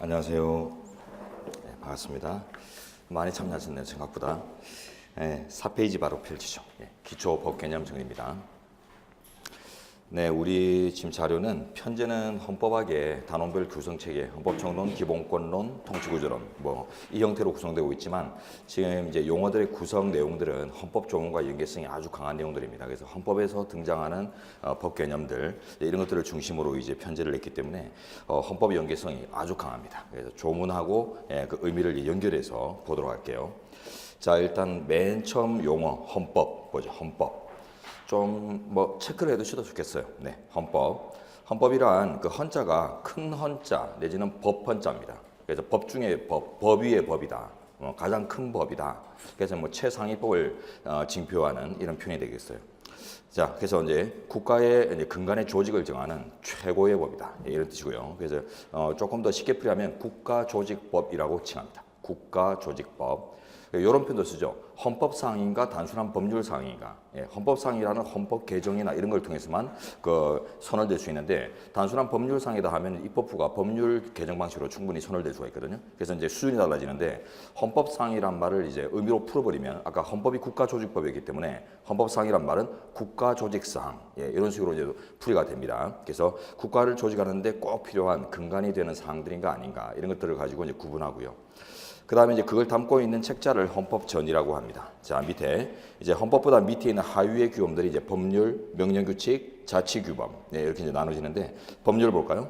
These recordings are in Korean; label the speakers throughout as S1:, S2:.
S1: 안녕하세요. 네, 반갑습니다. 많이 참여하셨네요, 생각보다. 네, 4페이지 바로 펼치죠. 기초 법 개념 정리입니다. 네, 우리 지금 자료는 편제는 헌법학의 단원별 구성체계, 헌법정론, 기본권론, 통치구조론 이 형태로 구성되고 있지만 지금 이제 용어들의 구성 내용들은 헌법 조문과 연계성이 아주 강한 내용들입니다. 그래서 헌법에서 등장하는 법 개념들 이런 것들을 중심으로 이제 편제를 했기 때문에 헌법 연계성이 아주 강합니다. 그래서 조문하고 그 의미를 연결해서 보도록 할게요. 자, 일단 맨 처음 용어 헌법 뭐죠? 헌법. 좀 체크를 해두셔도 좋겠어요. 네, 헌법. 헌법이란 그 헌자가 큰 헌자 내지는 법 헌자입니다. 그래서 법 중에 법 위의 법이다. 가장 큰 법이다. 그래서 최상위법을 징표하는 이런 표현이 되겠어요. 자, 그래서 이제 국가의 이제 근간의 조직을 정하는 최고의 법이다. 이런 뜻이고요. 그래서 조금 더 쉽게 풀이하면 국가조직법이라고 칭합니다. 국가조직법. 이런 표현도 쓰죠. 헌법사항인가 단순한 법률사항인가. 헌법사항이라는 헌법 개정이나 이런 걸 통해서만 선언될 수 있는데 단순한 법률사항이다 하면 입법부가 법률 개정 방식으로 충분히 선언될 수가 있거든요. 그래서 이제 수준이 달라지는데 헌법사항이란 말을 이제 의미로 풀어버리면 아까 헌법이 국가조직법이기 때문에 헌법사항이란 말은 국가조직사항 이런 식으로 이제 풀이가 됩니다. 그래서 국가를 조직하는데 꼭 필요한 근간이 되는 사항들인가 아닌가 이런 것들을 가지고 이제 구분하고요. 그 다음에 이제 그걸 담고 있는 책자를 헌법전이라고 합니다. 자, 밑에 이제 헌법보다 밑에 있는 하위의 규범들이 이제 법률, 명령규칙, 자치규범 이렇게 이제 나눠지는데 법률을 볼까요?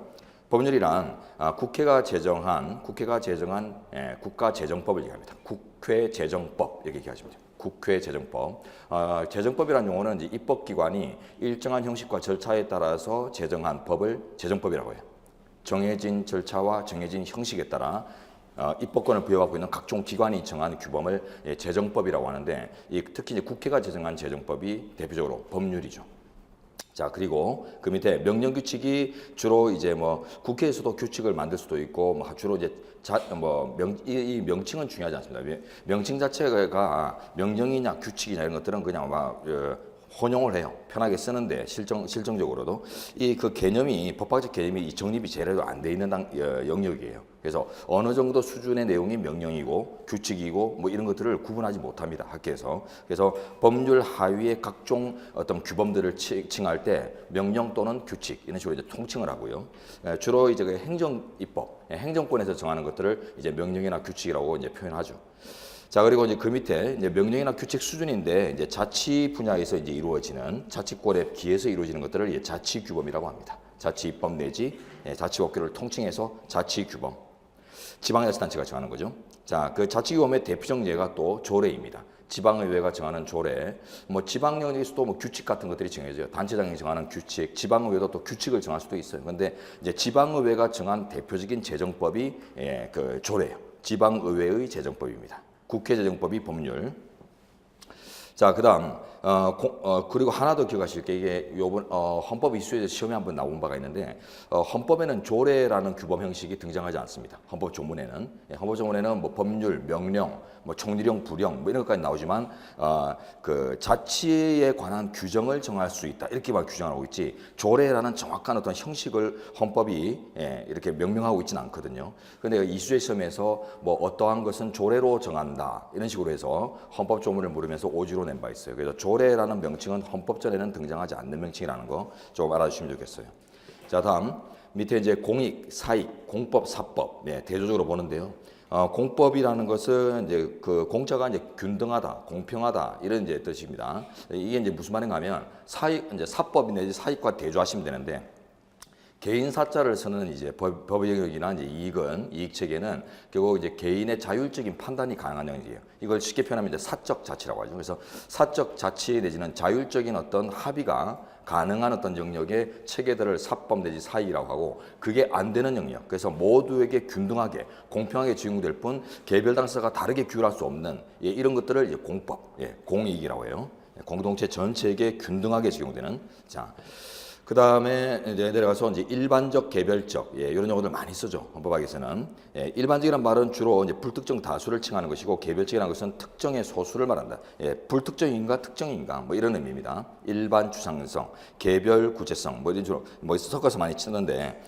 S1: 법률이란 국회가 제정한 국가재정법을 얘기합니다. 국회재정법 이렇게 얘기하시면 돼요. 국회재정법. 재정법이라는 용어는 이제 입법기관이 일정한 형식과 절차에 따라서 제정한 법을 재정법이라고 해요. 정해진 절차와 정해진 형식에 따라 입법권을 부여받고 있는 각종 기관이 정한 규범을 재정법이라고 하는데 특히 이제 국회가 제정한 재정법이 대표적으로 법률이죠. 자, 그리고 그 밑에 명령규칙이 주로 이제 국회에서도 규칙을 만들 수도 있고 주로 이제 이 명칭은 중요하지 않습니다. 명칭 자체가 명령이냐 규칙이냐 이런 것들은 그냥 혼용을 해요. 편하게 쓰는데 실정적으로도 그 개념이 법학적 개념이 이 정립이 제대로 안 돼 있는 영역이에요. 그래서 어느 정도 수준의 내용이 명령이고 규칙이고 이런 것들을 구분하지 못합니다. 학계에서. 그래서 법률 하위의 각종 어떤 규범들을 칭할 때 명령 또는 규칙 이런 식으로 이제 통칭을 하고요. 주로 이제 그 행정입법, 행정권에서 정하는 것들을 이제 명령이나 규칙이라고 이제 표현하죠. 자, 그리고 이제 그 밑에 이제 명령이나 규칙 수준인데 이제 자치 분야에서 이제 이루어지는 자치권에 기해서 이루어지는 것들을 이제 자치규범이라고 합니다. 자치입법 내지 자치법규를 통칭해서 자치규범. 지방자치단체가 정하는 거죠. 자, 그 자치규범의 대표적 예가 또 조례입니다. 지방의회가 정하는 조례, 지방령에서도 규칙 같은 것들이 정해져요. 단체장이 정하는 규칙, 지방의회도 또 규칙을 정할 수도 있어요. 그런데 이제 지방의회가 정한 대표적인 재정법이 그 조례예요. 지방의회의 재정법입니다. 국회재정법이 법률. 자, 그다음 그리고 하나 더 기억하실 게 이게 요번 헌법 이슈에서 시험에 한번 나온 바가 있는데 헌법에는 조례라는 규범 형식이 등장하지 않습니다. 헌법 조문에는 법률, 명령, 총리령, 부령 이런 것까지 나오지만 그 자치에 관한 규정을 정할 수 있다 이렇게만 규정하고 있지 조례라는 정확한 어떤 형식을 헌법이 이렇게 명명하고 있지는 않거든요. 그런데 이수의 시험에서 어떠한 것은 조례로 정한다 이런 식으로 해서 헌법 조문을 물으면서 오지로 낸 바 있어요. 그래서 조례라는 명칭은 헌법전에는 등장하지 않는 명칭이라는 거 좀 알아주시면 좋겠어요. 자, 다음 밑에 이제 공익, 사익, 공법, 사법 대조적으로 보는데요. 공법이라는 것은 이제 그 공자가 이제 균등하다, 공평하다 이런 이제 뜻입니다. 이게 이제 무슨 말인가 하면 이제 사법 내지 사익과 대조하시면 되는데 개인 사자를 쓰는 이제 법 영역이나 이제 이익 체계는 결국 이제 개인의 자율적인 판단이 가능한 영역이에요. 이걸 쉽게 표현하면 이제 사적 자치라고 하죠. 그래서 사적 자치 내지는 자율적인 어떤 합의가 가능한 어떤 영역의 체계들을 사법 내지 사익이라고 하고 그게 안 되는 영역. 그래서 모두에게 균등하게 공평하게 적용될 뿐 개별 당사자가 다르게 규율할 수 없는 이런 것들을 이제 공법, 공익이라고 해요. 공동체 전체에게 균등하게 적용되는. 자. 그 다음에 이제 내려가서 이제 일반적, 개별적 이런 용어들 많이 쓰죠. 헌법학에서는 일반적이란 말은 주로 이제 불특정 다수를 칭하는 것이고 개별적이라는 것은 특정의 소수를 말한다. 불특정인가 특정인가 이런 의미입니다. 일반 주상성, 개별 구체성 이런 식으로 섞어서 많이 쓰는데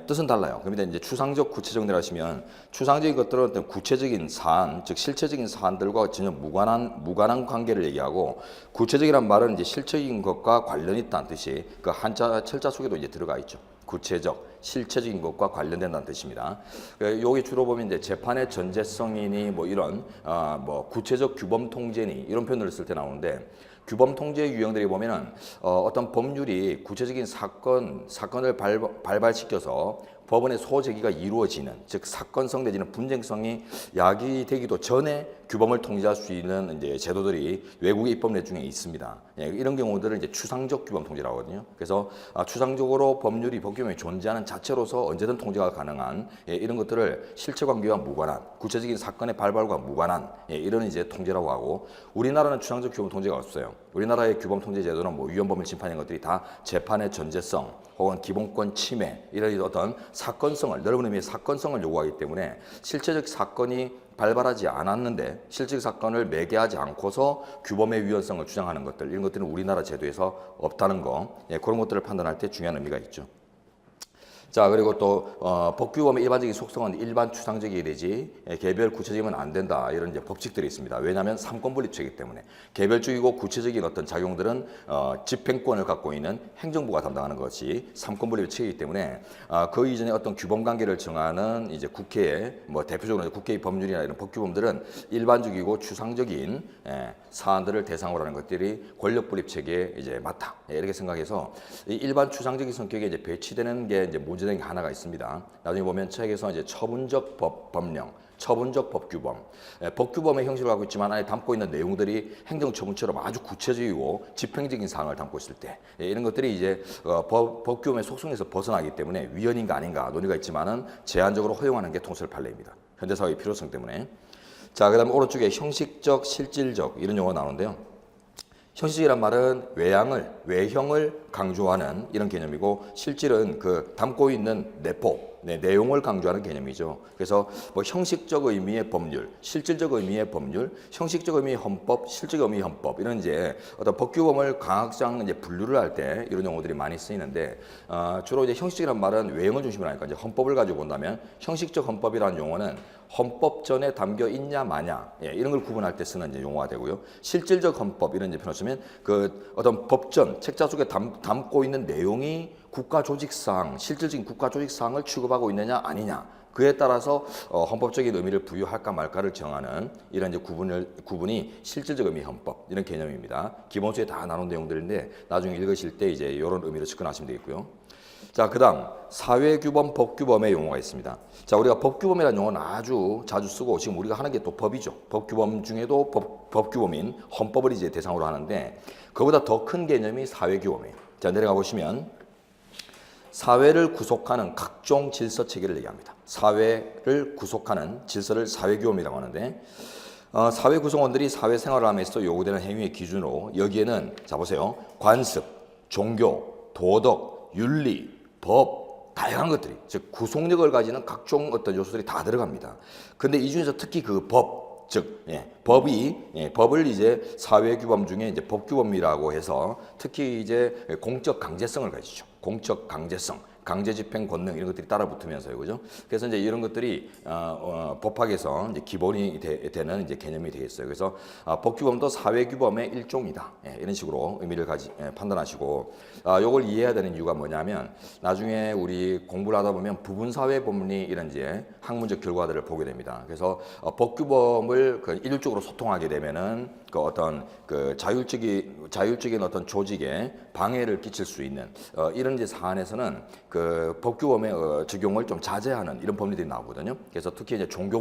S1: 뜻은 달라요. 그런데 이제 추상적, 구체적이라 하시면 추상적인 것들은 어떤 구체적인 사안, 즉 실체적인 사안들과 전혀 무관한 관계를 얘기하고, 구체적이란 말은 이제 실체적인 것과 관련이 있다는 뜻이 그 한자 철자 속에도 이제 들어가 있죠. 구체적, 실체적인 것과 관련된다는 뜻입니다. 여기 주로 보면 이제 재판의 전제성이니 뭐 이런 뭐 구체적 규범 통제니 이런 표현을 쓸 때 나오는데, 규범 통제 유형들이 보면은 어떤 법률이 구체적인 사건을 발발시켜서 법원의 소제기가 이루어지는, 즉 사건성 내지는 분쟁성이 야기되기도 전에 규범을 통제할 수 있는 이제 제도들이 외국의 입법례 중에 있습니다. 이런 경우들을 이제 추상적 규범 통제라고 하거든요. 그래서 추상적으로 법규범이 존재하는 자체로서 언제든 통제가 가능한 이런 것들을 실체관계와 무관한, 구체적인 사건의 발발과 무관한 이런 이제 통제라고 하고, 우리나라는 추상적 규범 통제가 없어요. 우리나라의 규범 통제 제도는 뭐 위헌법률 심판 이런 것들이 다 재판의 전제성 혹은 기본권 침해 이런 어떤 사건성을, 넓은 의미의 사건성을 요구하기 때문에 실체적 사건이 발발하지 않았는데 실질 사건을 매개하지 않고서 규범의 위헌성을 주장하는 것들, 이런 것들은 우리나라 제도에서 없다는 거, 그런 것들을 판단할 때 중요한 의미가 있죠. 자, 그리고 또 법규범의 일반적인 속성은 일반 추상적이 되지 개별 구체적이면 안 된다, 이런 이제 법칙들이 있습니다. 왜냐하면 삼권분립체이기 때문에 개별적이고 구체적인 어떤 작용들은 집행권을 갖고 있는 행정부가 담당하는 것이 삼권분립체이기 때문에 그 이전에 어떤 규범 관계를 정하는 이제 국회의 뭐 대표적으로 국회의 법률이나 이런 법규범들은 일반적이고 추상적인 사안들을 대상으로 하는 것들이 권력분립 체계에 이제 맞다, 이렇게 생각해서 이 일반 추상적인 성격에 이제 배치되는 게 이제 문제된 게 하나가 있습니다. 나중에 보면 책에서 이제 처분적 법령, 처분적 법규범, 법규범의 형식을 갖고 있지만 안에 담고 있는 내용들이 행정처분처럼 아주 구체적이고 집행적인 사항을 담고 있을 때 이런 것들이 이제 법규범의 속성에서 벗어나기 때문에 위헌인가 아닌가 논의가 있지만은 제한적으로 허용하는 게 통설 판례입니다. 현대사회의 필요성 때문에. 자, 그다음에 오른쪽에 형식적, 실질적 이런 용어가 나오는데요. 형식이란 말은 외형을 강조하는 이런 개념이고, 실질은 그 담고 있는 내용을 강조하는 개념이죠. 그래서 뭐 형식적 의미의 법률, 실질적 의미의 법률, 형식적 의미의 헌법, 실질적 의미의 헌법, 이런 이제 어떤 법규범을 강학상 이제 분류를 할 때 이런 용어들이 많이 쓰이는데, 주로 이제 형식이란 말은 외형을 중심으로 하니까 이제 헌법을 가지고 본다면 형식적 헌법이라는 용어는 헌법전에 담겨 있냐 마냐, 이런 걸 구분할 때 쓰는 이제 용어가 되고요. 실질적 헌법 이런 이제 표현을 쓰면 그 어떤 법전 책자 속에 담고 있는 내용이 국가 조직상, 실질적인 국가 조직상을 취급하고 있느냐 아니냐, 그에 따라서 헌법적인 의미를 부여할까 말까를 정하는 이런 이제 구분이 실질적 의미 헌법 이런 개념입니다. 기본서에 다 나눈 내용들인데 나중에 읽으실 때 이제 이런 의미로 접근하시면 되겠고요. 자, 그다음 사회규범, 법규범의 용어가 있습니다. 자, 우리가 법규범이라는 용어는 아주 자주 쓰고 지금 우리가 하는 게 또 법이죠. 법규범 중에도 법규범인 헌법을 이제 대상으로 하는데, 그보다 더 큰 개념이 사회규범이에요. 자, 내려가 보시면 사회를 구속하는 각종 질서 체계를 얘기합니다. 사회를 구속하는 질서를 사회규범이라고 하는데, 사회 구성원들이 사회생활을 하면서 요구되는 행위의 기준으로 여기에는 자 보세요. 관습, 종교, 도덕, 윤리, 법, 다양한 것들이, 즉 구속력을 가지는 각종 어떤 요소들이 다 들어갑니다. 근데 이 중에서 특히 그 즉 법을 이제 사회규범 중에 이제 법규범이라고 해서 특히 이제 공적 강제성을 가지죠. 공적 강제성, 강제집행 권능 이런 것들이 따라붙으면서요, 그죠? 그래서 이제 이런 것들이 법학에서 이제 기본이 되는 이제 개념이 되겠어요. 그래서 법규범도 사회규범의 일종이다, 이런 식으로 의미를 판단하시고, 요걸 이해해야 되는 이유가 뭐냐면 나중에 우리 공부를 하다 보면 부분사회법리 이런 이제 학문적 결과들을 보게 됩니다. 그래서 법규범을 그 일률적으로 소통하게 되면은 그 어떤 그 자율적인 어떤 조직에 방해를 끼칠 수 있는 이런 이제 사안에서는 그 법규범의 적용을 좀 자제하는 이런 법리들이 나오거든요. 그래서 특히 이제 종교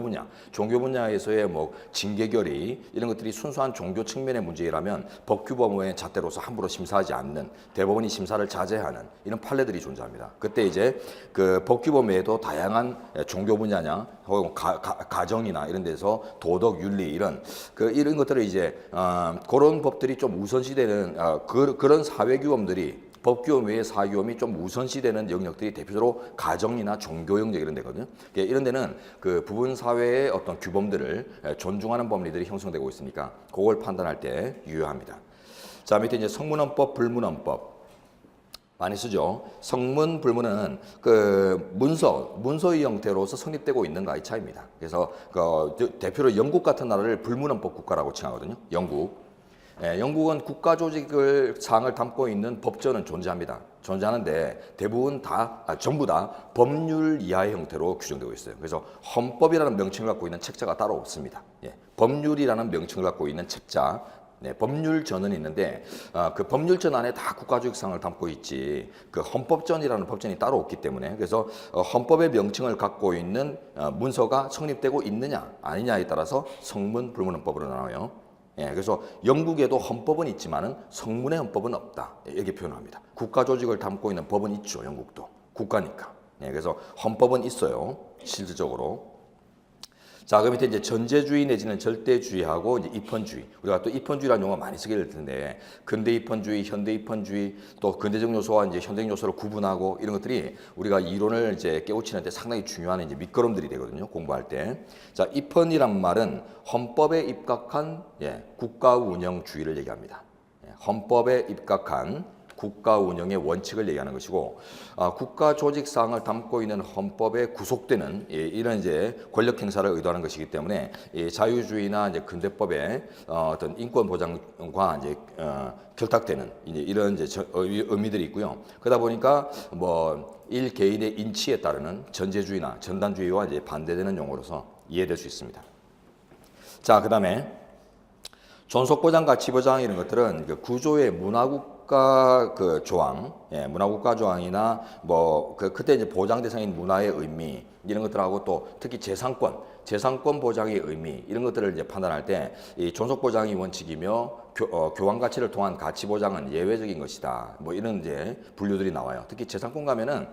S1: 분야에서의 뭐 징계결의 이런 것들이 순수한 종교 측면의 문제라면 법규범의 잣대로서 함부로 심사하지 않는, 대법원이 심사를 자제하는 이런 판례들이 존재합니다. 그때 이제 그 법규범 외에도 다양한 종교 분야냐 혹은 가정이나 이런 데서 도덕, 윤리 이런 것들을 이제 그런 법들이 좀 우선시되는 그런 사회규범들이, 법규범 외의 사회규범이 좀 우선시되는 영역들이 대표적으로 가정이나 종교 영역 이런 데거든요. 이런 데는 그 부분 사회의 어떤 규범들을 존중하는 법리들이 형성되고 있으니까 그걸 판단할 때 유효합니다. 자, 밑에 이제 성문헌법, 불문헌법. 많이 쓰죠. 성문, 불문은 그 문서의 형태로서 성립되고 있는가 이 차이입니다. 그래서 그 대표로 영국 같은 나라를 불문헌법 국가라고 칭하거든요. 영국. 영국은 국가 조직을 사항을 담고 있는 법전은 존재합니다. 존재하는데 대부분 전부 다 법률 이하의 형태로 규정되고 있어요. 그래서 헌법이라는 명칭을 갖고 있는 책자가 따로 없습니다. 법률이라는 명칭을 갖고 있는 책자, 법률전은 있는데 그 법률전 안에 다 국가조직상을 담고 있지 그 헌법전이라는 법전이 따로 없기 때문에 그래서 헌법의 명칭을 갖고 있는 문서가 성립되고 있느냐 아니냐에 따라서 성문, 불문헌법으로 나눠요. 그래서 영국에도 헌법은 있지만은 성문의 헌법은 없다 이렇게 표현합니다. 국가조직을 담고 있는 법은 있죠. 영국도 국가니까. 그래서 헌법은 있어요. 실질적으로. 자, 그 밑에 이제 전제주의 내지는 절대주의하고 이제 입헌주의. 우리가 또 입헌주의라는 용어 많이 쓰게 될 텐데 근대 입헌주의, 현대 입헌주의, 또 근대적 요소와 이제 현대적 요소를 구분하고 이런 것들이 우리가 이론을 이제 깨우치는데 상당히 중요한 이제 밑거름들이 되거든요. 공부할 때. 자, 입헌이란 말은 헌법에 입각한 국가 운영주의를 얘기합니다. 헌법에 입각한 국가 운영의 원칙을 얘기하는 것이고 국가 조직 사항을 담고 있는 헌법에 구속되는 이런 이제 권력 행사를 의도하는 것이기 때문에 자유주의나 이제 근대법의 어떤 인권 보장과 이제 결탁되는 이제 이런 이제 의미들이 있고요. 그러다 보니까 뭐 일개인의 인치에 따르는 전제주의나 전단주의와 이제 반대되는 용어로서 이해될 수 있습니다. 자, 그다음에 존속보장, 가치보장 이런 것들은 그 구조의 문화국가 그 조항, 문화국가 조항이나 뭐 그때 이제 보장 대상인 문화의 의미 이런 것들하고 또 특히 재산권 보장의 의미 이런 것들을 이제 판단할 때 이 존속보장이 원칙이며 교환 가치를 통한 가치 보장은 예외적인 것이다. 뭐 이런 이제 분류들이 나와요. 특히 재산권 가면은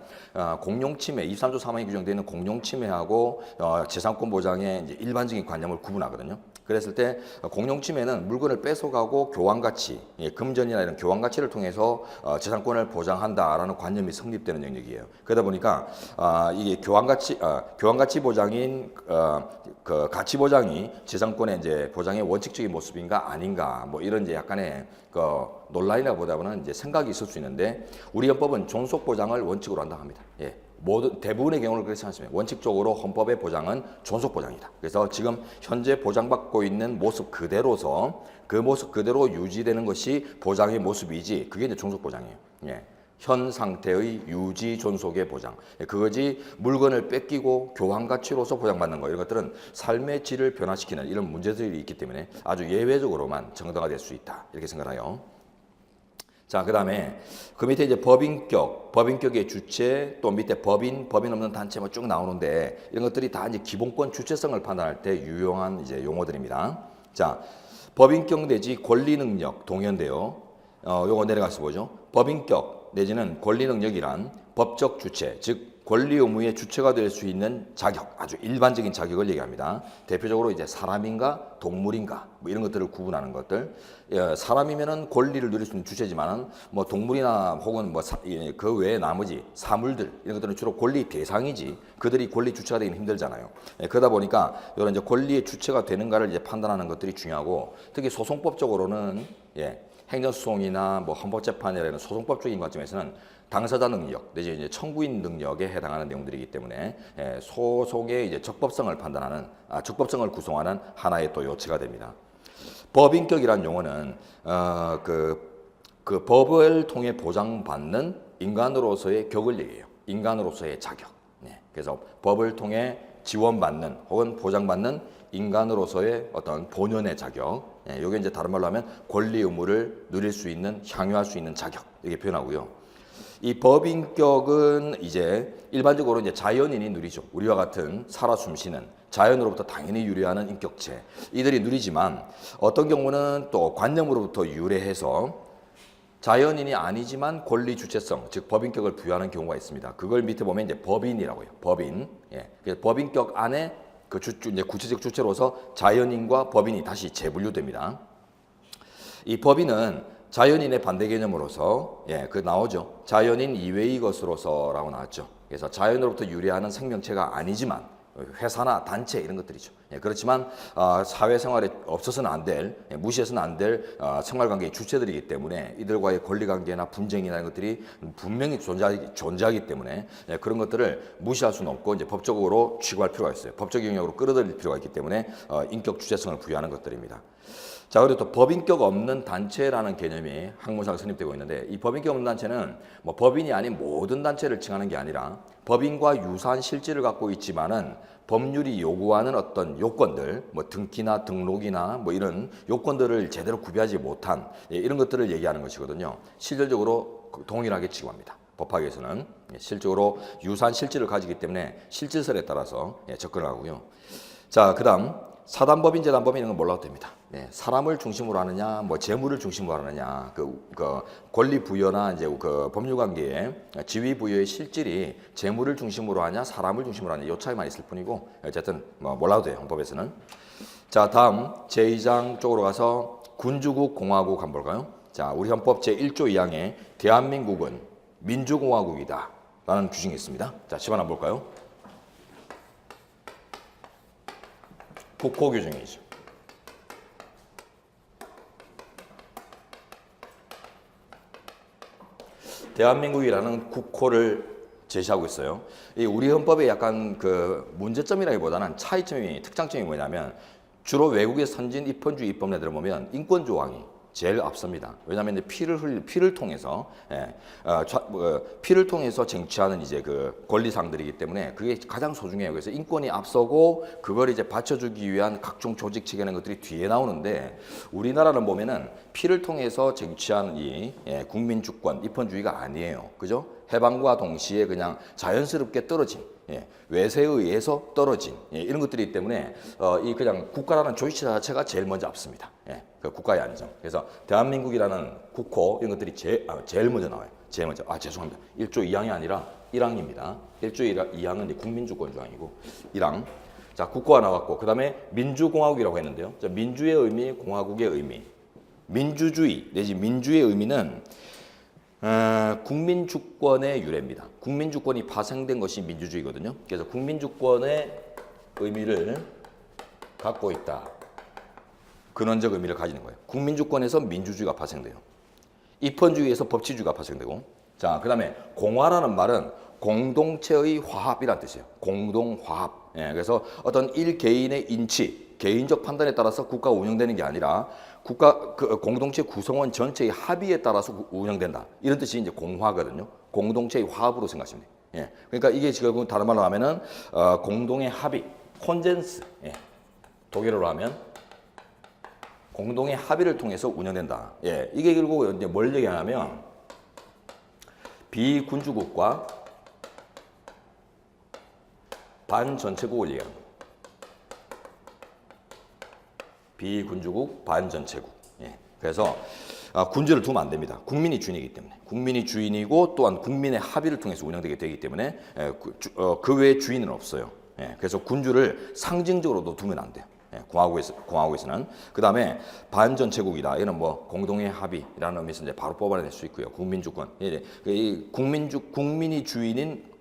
S1: 공용 침해 23조 3항에 규정되어 있는 공용 침해하고 재산권 보장의 이제 일반적인 관념을 구분하거든요. 그랬을 때 공용 침해는 물건을 뺏어가고 교환 가치, 금전이나 이런 교환 가치를 통해서 재산권을 보장한다라는 관념이 성립되는 영역이에요. 그러다 보니까 이게 교환 가치 보장인 그 가치 보장이 재산권의 이제 보장의 원칙적인 모습인가 아닌가 뭐 이런 이제 약간의 그 논란이라 보다는 이제 생각이 있을 수 있는데 우리 헌법은 존속 보장을 원칙으로 한다 합니다. 모든 대부분의 경우를 그렇지 않습니다. 원칙적으로 헌법의 보장은 존속 보장이다. 그래서 지금 현재 보장받고 있는 모습 그대로서 그 모습 그대로 유지되는 것이 보장의 모습이지 그게 이제 존속 보장이에요. 현 상태의 유지 존속의 보장. 그거지 물건을 뺏기고 교환 가치로서 보장받는 거 이런 것들은 삶의 질을 변화시키는 이런 문제들이 있기 때문에 아주 예외적으로만 정당화될 수 있다. 이렇게 생각해요. 자, 그다음에 그 밑에 이제 법인격의 주체, 또 밑에 법인 없는 단체 뭐 쭉 나오는데 이런 것들이 다 이제 기본권 주체성을 판단할 때 유용한 이제 용어들입니다. 자, 법인격 내지 권리 능력 동의어인데요. 요거 내려가서 보죠. 법인격 내지는 권리 능력이란 법적 주체, 즉 권리 의무의 주체가 될 수 있는 자격, 아주 일반적인 자격을 얘기합니다. 대표적으로 이제 사람인가 동물인가 뭐 이런 것들을 구분하는 것들. 사람이면은 권리를 누릴 수 있는 주체지만은 뭐 동물이나 혹은 뭐 그 외에 나머지 사물들 이런 것들은 주로 권리 대상이지 그들이 권리 주체가 되기는 힘들잖아요. 그러다 보니까 이런 이제 권리의 주체가 되는가를 이제 판단하는 것들이 중요하고 특히 소송법적으로는 행정소송이나 뭐 헌법재판이라는 소송법적인 관점에서는 당사자 능력 내지 이제 청구인 능력에 해당하는 내용들이기 때문에 소송의 이제 적법성을 판단하는 적법성을 구성하는 하나의 또 요체가 됩니다. 법인격이란 용어는 그 법을 통해 보장받는 인간으로서의 격을 얘기해요. 인간으로서의 자격. 그래서 법을 통해 지원받는 혹은 보장받는 인간으로서의 어떤 본연의 자격. 이게 이제 다른 말로 하면 권리 의무를 누릴 수 있는 향유할 수 있는 자격 이렇게 표현하고요. 이 법인격은 이제 일반적으로 이제 자연인이 누리죠. 우리와 같은 살아 숨쉬는 자연으로부터 당연히 유래하는 인격체 이들이 누리지만 어떤 경우는 또 관념으로부터 유래해서 자연인이 아니지만 권리 주체성, 즉 법인격을 부여하는 경우가 있습니다. 그걸 밑에 보면 이제 법인이라고 해요. 법인. 그래서 법인격 안에 그 이제 구체적 주체로서 자연인과 법인이 다시 재분류됩니다. 이 법인은 자연인의 반대 개념으로서 그 나오죠. 자연인 이외의 것으로서라고 나왔죠. 그래서 자연으로부터 유래하는 생명체가 아니지만 회사나 단체 이런 것들이죠. 예, 그렇지만 사회생활에 없어서는 안 될, 무시해서는 안 될 생활관계의 주체들이기 때문에 이들과의 권리관계나 분쟁이나 이런 것들이 분명히 존재하기 때문에 그런 것들을 무시할 수는 없고 이제 법적으로 취급할 필요가 있어요. 법적 영역으로 끌어들일 필요가 있기 때문에 인격 주체성을 부여하는 것들입니다. 자, 그리고 또 법인격 없는 단체라는 개념이 학문상 성립되고 있는데 이 법인격 없는 단체는 뭐 법인이 아닌 모든 단체를 칭하는 게 아니라 법인과 유사한 실질을 갖고 있지만은 법률이 요구하는 어떤 요건들, 뭐 등기나 등록이나 뭐 이런 요건들을 제대로 구비하지 못한 이런 것들을 얘기하는 것이거든요. 실질적으로 동일하게 취급합니다. 법학에서는 실질적으로 유사한 실질을 가지기 때문에 실질설에 따라서 접근을 하고요. 자, 그다음 사단법인, 재단법인 이런 건 몰라도 됩니다. 사람을 중심으로 하느냐, 뭐 재물을 중심으로 하느냐, 그 권리 부여나 이제 그 법률 관계의 지위 부여의 실질이 재물을 중심으로 하냐, 사람을 중심으로 하냐, 이 차이만 있을 뿐이고 어쨌든 뭐 몰라도 돼요, 헌법에서는. 자, 다음 제2장 쪽으로 가서 군주국 공화국 한번 볼까요? 자, 우리 헌법 제1조 2항에 대한민국은 민주공화국이다 라는 규정이 있습니다. 자, 10번 한번 볼까요? 국호 규정이죠. 대한민국이라는 국호를 제시하고 있어요. 이 우리 헌법의 약간 그 문제점이라기보다는 차이점이 특장점이 뭐냐면 주로 외국의 선진 입헌주의 입법례들을 보면 인권 조항이 제일 앞섭니다. 왜냐하면 피를 통해서 피를 통해서 쟁취하는 이제 그 권리상들이기 때문에 그게 가장 소중해요. 그래서 인권이 앞서고 그걸 이제 받쳐주기 위한 각종 조직 체계는 것들이 뒤에 나오는데 우리나라는 보면은 피를 통해서 쟁취한 이 국민 주권 입헌주의가 아니에요. 그죠? 해방과 동시에 그냥 자연스럽게 떨어진 외세에 의해서 떨어진 이런 것들이기 때문에 이 그냥 국가라는 조직 자체가 제일 먼저 앞섭니다. 그 국가의 안정. 그래서 대한민국이라는 국호 이런 것들이 제일 먼저 나와요. 제일 먼저. 죄송합니다. 1조 2항이 아니라 1항입니다. 1조 2항은 이제 국민주권 조항이고 1항. 자, 국호가 나왔고 그다음에 민주공화국이라고 했는데요. 자, 민주의 의미, 공화국의 의미. 민주주의 내지 민주의 의미는 국민주권의 유래입니다. 국민주권이 파생된 것이 민주주의거든요. 그래서 국민주권의 의미를 갖고 있다. 근원적 의미를 가지는 거예요. 국민주권에서 민주주의가 파생돼요. 입헌주의에서 법치주의가 파생되고. 자, 그 다음에 공화라는 말은 공동체의 화합이라는 뜻이에요. 공동화합. 그래서 어떤 일개인의 인치, 개인적 판단에 따라서 국가가 운영되는 게 아니라 그 공동체 구성원 전체의 합의에 따라서 운영된다. 이런 뜻이 이제 공화거든요. 공동체의 화합으로 생각하시면 돼요. 그러니까 이게 지금 다른 말로 하면은 공동의 합의, 콘센스. 독일어로 하면 공동의 합의를 통해서 운영된다. 이게 결국 이제 뭘 얘기하냐면 비군주국과 반전체국을 얘기하는 거예요. 비군주국, 반전체국. 그래서 군주를 두면 안 됩니다. 국민이 주인이기 때문에. 국민이 주인이고 또한 국민의 합의를 통해서 운영되게 되기 때문에 그 외에 주인은 없어요. 그래서 군주를 상징적으로도 두면 안 돼요. 공화국에서는. 그 다음에 반전체국이다. 이는 뭐 공동의 합의라는 의미에서 이제 바로 뽑아낼 수 있고요. 국민주권. 국민이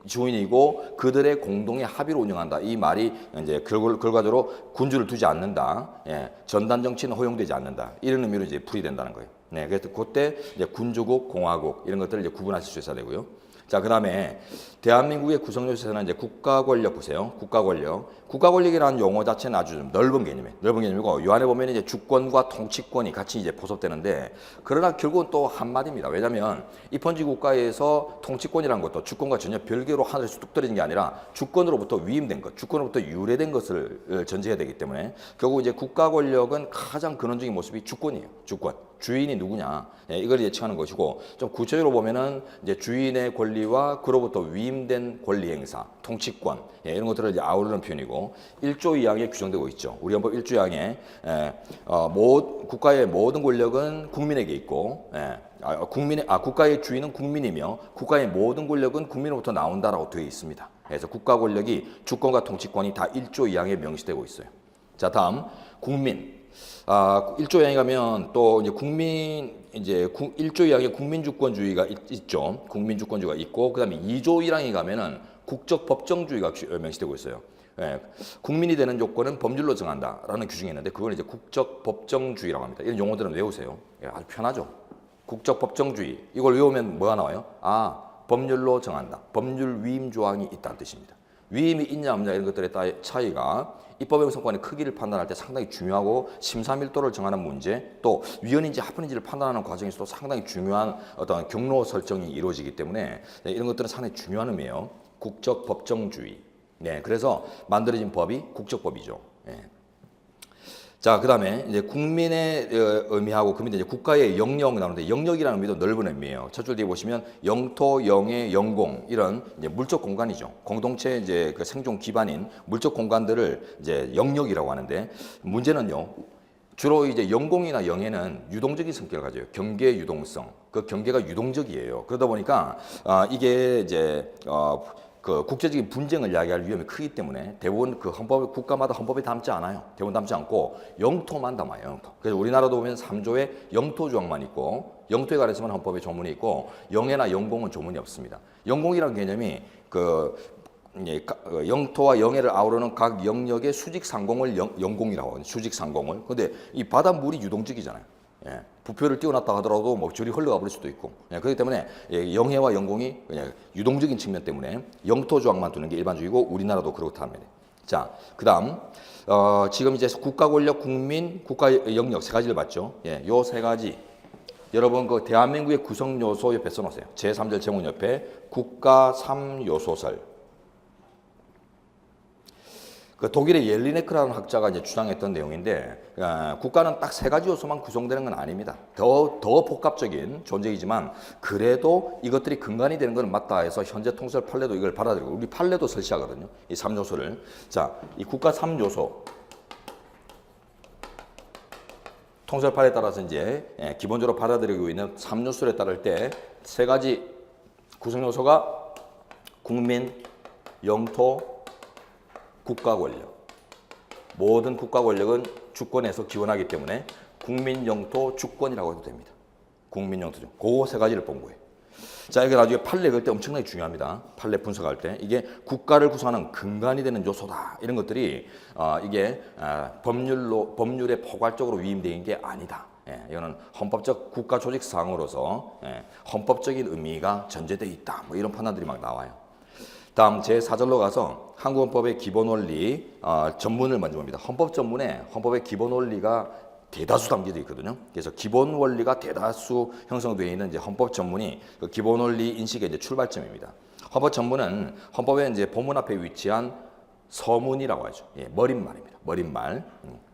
S1: 주인이고 그들의 공동의 합의로 운영한다. 이 말이 이제 결과적으로 군주를 두지 않는다. 전단 정치는 허용되지 않는다. 이런 의미로 이제 풀이된다는 거예요. 그래서 그때 이제 군주국, 공화국 이런 것들을 이제 구분하실 수 있어야 되고요. 자, 그 다음에 대한민국의 구성 요소에서는 이제 국가 권력 보세요. 국가 권력. 국가 권력이라는 용어 자체는 아주 좀 넓은 개념이고 이 안에 보면 이제 주권과 통치권이 같이 이제 포섭되는데 그러나 결국은 또 한마디입니다. 왜냐하면 입헌주의 국가에서 통치권이라는 것도 주권과 전혀 별개로 하늘에서 뚝 떨어진 게 아니라 주권으로부터 위임된 것, 주권으로부터 유래된 것을 전제해야 되기 때문에 결국 이제 국가 권력은 가장 근원적인 모습이 주권이에요. 주권. 주인이 누구냐 이걸 예측하는 것이고 좀 구체적으로 보면은 이제 주인의 권리와 그로부터 위임된 권리 행사, 통치권 이런 것들을 이제 아우르는 표현이고 1조 2항에 규정되고 있죠. 우리 헌법 1조 2항에 국가의 모든 권력은 국민에게 있고 국가의 주인은 국민이며 국가의 모든 권력은 국민으로부터 나온다라고 되어 있습니다. 그래서 국가 권력이 주권과 통치권이 다 1조 2항에 명시되고 있어요. 자, 다음 국민. 1조 2항에 가면 또 이제 1조 2항에 국민주권주의가 있죠. 국민주권주의가 있고 그다음에 2조 1항에 가면은 국적 법정주의가 명시되고 있어요. 예, 국민이 되는 조건은 법률로 정한다라는 규정이 있는데 그건 이제 국적 법정주의라고 합니다. 이런 용어들은 외우세요. 예, 아주 편하죠. 국적 법정주의 이걸 외우면 뭐가 나와요? 아, 법률로 정한다. 법률 위임 조항이 있다는 뜻입니다. 위임이 있냐 없냐 이런 것들의 차이가 입법 행정권의 크기를 판단할 때 상당히 중요하고 심사밀도를 정하는 문제, 또 위헌인지 합헌인지를 판단하는 과정에서도 상당히 중요한 어떤 경로 설정이 이루어지기 때문에 이런 것들은 상당히 중요한 의미예요. 국적 법정주의. 네, 그래서 만들어진 법이 국적법이죠. 네. 자, 그다음에 이제 국민의 의미하고 그 밑에 이제 국가의 영역 나오는데 영역이라는 의미도 넓은 의미예요. 첫 줄 뒤에 보시면 영토, 영해, 영공 이런 이제 물적 공간이죠. 공동체 이제 그 생존 기반인 물적 공간들을 이제 영역이라고 하는데 문제는요. 주로 이제 영공이나 영해는 유동적인 성격을 가져요. 경계 유동성. 그 경계가 유동적이에요. 그러다 보니까 이게 이제 그 국제적인 분쟁을 이야기할 위험이 크기 때문에 대부분 그 헌법 국가마다 헌법에 담지 않아요. 대부분 담지 않고 영토만 담아요. 영토. 그래서 우리나라도 보면 3조에 영토 조항만 있고 영토에 관해서만 헌법에 조문이 있고 영해나 영공은 조문이 없습니다. 영공이라는 개념이 영토와 영해를 아우르는 각 영역의 수직 상공을 영공이라고 하거든요. 수직 상공을. 근데 이 바닷물이 유동적이잖아요. 예, 부표를 띄워놨다 하더라도 뭐 줄이 흘러가 버릴 수도 있고, 예, 그렇기 때문에 영해와 영공이 그냥 유동적인 측면 때문에 영토 조항만 두는 게 일반적이고 우리나라도 그렇답니다. 자, 그다음 지금 이제 국가 권력, 국민, 국가 영역 세 가지를 봤죠. 예, 요 세 가지 여러분 그 대한민국의 구성 요소 옆에 써놓으세요. 제3절 제목 옆에 국가 3요소설. 그 독일의 옐리네크라는 학자가 이제 주장했던 내용인데 국가는 딱 세 가지 요소만 구성되는 건 아닙니다. 더 복합적인 존재이지만 그래도 이것들이 근간이 되는 건 맞다 해서 현재 통설 판례도 이걸 받아들이고 우리 판례도 설치하거든요. 이 3요소를. 자, 이 국가 3요소 통설 판례에 따라서 이제 기본적으로 받아들이고 있는 3요소에 따를 때 세 가지 구성 요소가 국민, 영토, 국가 권력. 모든 국가 권력은 주권에서 기원하기 때문에 국민, 영토, 주권이라고 해도 됩니다. 국민, 영토, 주권. 그 세 가지를 본 거예요. 자, 이게 나중에 판례 그럴 때 엄청나게 중요합니다. 판례 분석할 때. 이게 국가를 구성하는 근간이 되는 요소다. 이런 것들이 이게 법률에 포괄적으로 위임된 게 아니다. 예, 이거는 헌법적 국가 조직 사항으로서 헌법적인 의미가 전제되어 있다. 뭐 이런 판단들이 막 나와요. 다음 제4절로 가서 한국헌법의 기본 원리 전문을 먼저 봅니다. 헌법 전문에 헌법의 기본 원리가 대다수 담겨져 있거든요. 그래서 기본 원리가 대다수 형성되어 있는 이제 헌법 전문이 그 기본 원리 인식의 이제 출발점입니다. 헌법 전문은 헌법의 이제 본문 앞에 위치한 서문이라고 하죠. 예, 머릿말입니다. 머릿말.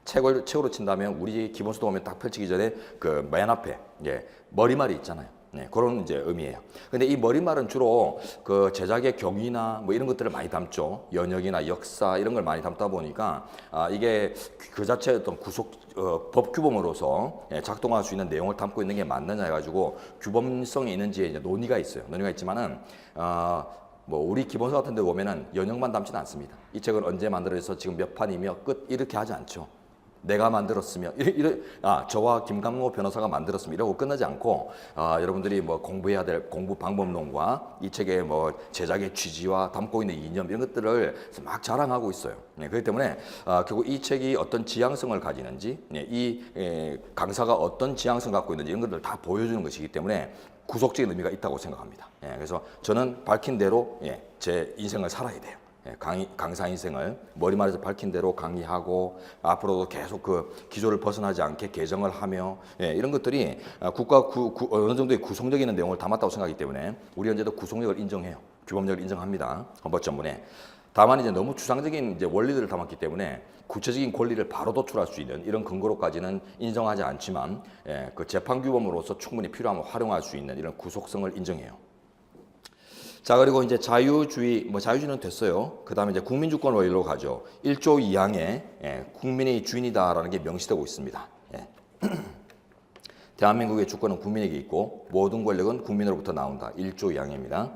S1: 책으로 친다면 우리 기본서도 보면 딱 펼치기 전에 그 맨 앞에 머리말이 있잖아요. 네, 그런 이제 의미예요. 근데 이 머릿말은 주로 그 제작의 경위나 뭐 이런 것들을 많이 담죠. 연역이나 역사 이런 걸 많이 담다 보니까 이게 그 자체의 어떤 법 규범으로서 작동할 수 있는 내용을 담고 있는 게 맞느냐 해가지고 규범성이 있는지에 이제 논의가 있어요. 논의가 있지만은 뭐 우리 기본서 같은 데 보면은 연역만 담지는 않습니다. 이 책은 언제 만들어져서 지금 몇 판이며 끝 이렇게 하지 않죠. 내가 만들었으며 저와 김강모 변호사가 만들었으며 이러고 끝나지 않고 여러분들이 뭐 공부해야 될 공부 방법론과 이 책의 뭐 제작의 취지와 담고 있는 이념 이런 것들을 막 자랑하고 있어요. 그렇기 때문에 결국 이 책이 어떤 지향성을 가지는지 이 강사가 어떤 지향성을 갖고 있는지 이런 것들을 다 보여주는 것이기 때문에 구속적인 의미가 있다고 생각합니다. 그래서 저는 밝힌 대로 제 인생을 살아야 돼요. 강사 인생을 머리말에서 밝힌 대로 강의하고 앞으로도 계속 그 기조를 벗어나지 않게 개정을 하며 이런 것들이 국가 어느 정도의 구성적인 내용을 담았다고 생각하기 때문에 우리 현재도 구성력을 인정해요. 규범력을 인정합니다. 헌법 전문에. 다만 이제 너무 추상적인 이제 원리들을 담았기 때문에 구체적인 권리를 바로 도출할 수 있는 이런 근거로까지는 인정하지 않지만 그 재판 규범으로서 충분히 필요하면 활용할 수 있는 이런 구속성을 인정해요. 자, 그리고 이제 자유주의, 자유주의는 됐어요. 그 다음에 이제 국민주권 원리로 가죠. 1조 2항에 국민의 주인이다라는 게 명시되고 있습니다. 대한민국의 주권은 국민에게 있고 모든 권력은 국민으로부터 나온다. 1조 2항입니다.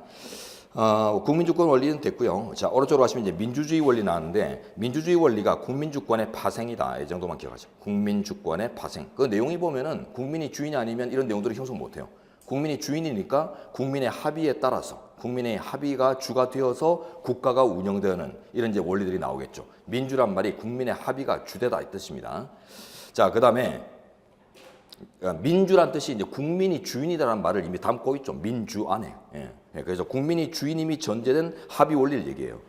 S1: 국민주권 원리는 됐고요. 자, 오른쪽으로 가시면 이제 민주주의 원리 나왔는데 민주주의 원리가 국민주권의 파생이다. 이 정도만 기억하죠. 국민주권의 파생. 그 내용이 보면은 국민이 주인이 아니면 이런 내용들을 형성 못해요. 국민이 주인이니까 국민의 합의에 따라서 국민의 합의가 주가 되어서 국가가 운영되는 이런 이제 원리들이 나오겠죠. 민주란 말이 국민의 합의가 주되다 이 뜻입니다. 자, 그다음에 민주란 뜻이 이제 국민이 주인이다라는 말을 이미 담고 있죠. 민주 안에. 그래서 국민이 주인임이 전제된 합의 원리를 얘기해요.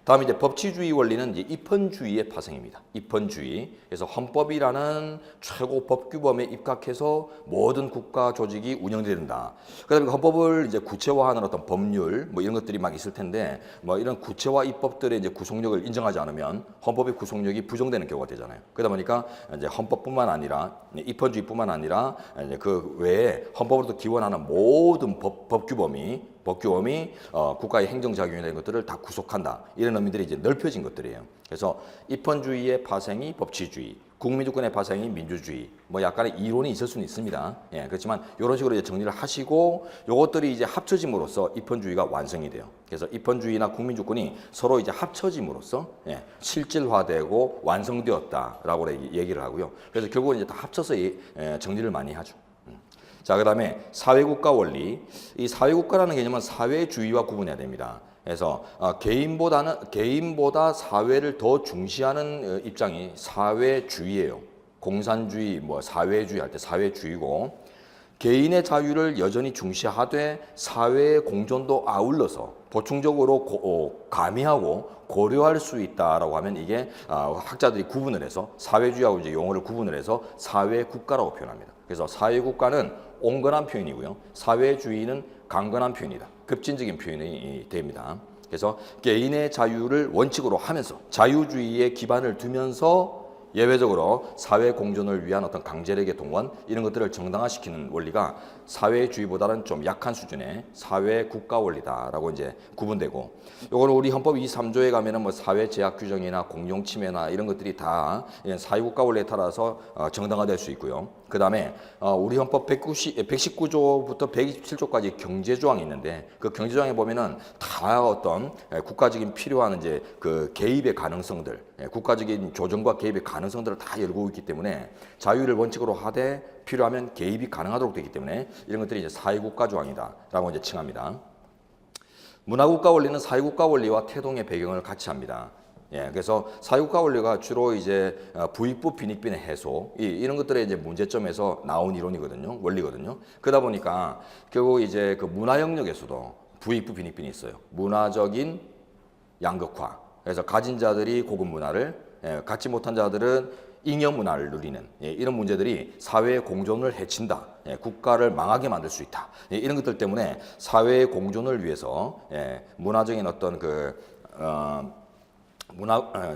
S1: 다음 이제 법치주의 원리는 이제 입헌주의의 파생입니다. 입헌주의. 그래서 헌법이라는 최고 법규범에 입각해서 모든 국가 조직이 운영된다. 그다음에 헌법을 이제 구체화하는 어떤 법률 뭐 이런 것들이 막 있을 텐데 뭐 이런 구체화 입법들의 이제 구속력을 인정하지 않으면 헌법의 구속력이 부정되는 경우가 되잖아요. 그러다 보니까 이제 헌법뿐만 아니라 입헌주의뿐만 아니라 이제 그 외에 헌법으로부터 기원하는 모든 법규범이 국가의 행정작용이 되는 것들을 다 구속한다. 이런 의미들이 이제 넓혀진 것들이에요. 그래서 입헌주의의 파생이 법치주의, 국민주권의 파생이 민주주의. 뭐 약간의 이론이 있을 수는 있습니다. 그렇지만 이런 식으로 이제 정리를 하시고 요것들이 이제 합쳐짐으로써 입헌주의가 완성이 돼요. 그래서 입헌주의나 국민주권이 서로 이제 합쳐짐으로써 실질화되고 완성되었다라고 얘기를 하고요. 그래서 결국은 이제 다 합쳐서 정리를 많이 하죠. 자, 그다음에 사회국가 원리. 이 사회국가라는 개념은 사회주의와 구분해야 됩니다. 그래서 개인보다 사회를 더 중시하는 입장이 사회주의예요. 공산주의, 뭐 사회주의 할 때 사회주의고, 개인의 자유를 여전히 중시하되 사회의 공존도 아울러서 보충적으로 가미하고 고려할 수 있다라고 하면 이게 학자들이 구분을 해서 사회주의하고 이제 용어를 구분을 해서 사회국가라고 표현합니다. 그래서 사회국가는 온건한 표현이고요. 사회주의는 강건한 표현이다. 급진적인 표현이 됩니다. 그래서 개인의 자유를 원칙으로 하면서 자유주의에 기반을 두면서 예외적으로 사회 공존을 위한 어떤 강제력의 동원 이런 것들을 정당화시키는 원리가 사회주의보다는 좀 약한 수준의 사회 국가 원리다라고 이제 구분되고, 요거는 우리 헌법 23조에 가면은 뭐 사회 제약 규정이나 공용 침해나 이런 것들이 다 사회 국가 원리에 따라서 정당화될 수 있고요. 그다음에 우리 헌법 119조부터 127조까지 경제 조항이 있는데 그 경제 조항에 보면은 다 어떤 국가적인 필요한 이제 그 개입의 가능성들, 국가적인 조정과 개입의 가능성들을 다 열고 있기 때문에 자유를 원칙으로 하되 필요하면 개입이 가능하도록 되기 때문에 이런 것들이 이제 사회국가 조항이다라고 이제 칭합니다. 문화국가 원리는 사회국가 원리와 태동의 배경을 같이 합니다. 그래서 사회국가 원리가 주로 이제 부익부 빈익빈의 해소 이런 것들의 이제 문제점에서 나온 이론이거든요, 원리거든요. 그러다 보니까 결국 이제 그 문화 영역에서도 부익부 빈익빈이 있어요. 문화적인 양극화. 그래서 가진 자들이 고급 문화를, 갖지 못한 자들은 잉여 문화를 누리는 이런 문제들이 사회의 공존을 해친다. 국가를 망하게 만들 수 있다. 이런 것들 때문에 사회의 공존을 위해서 문화적인 어떤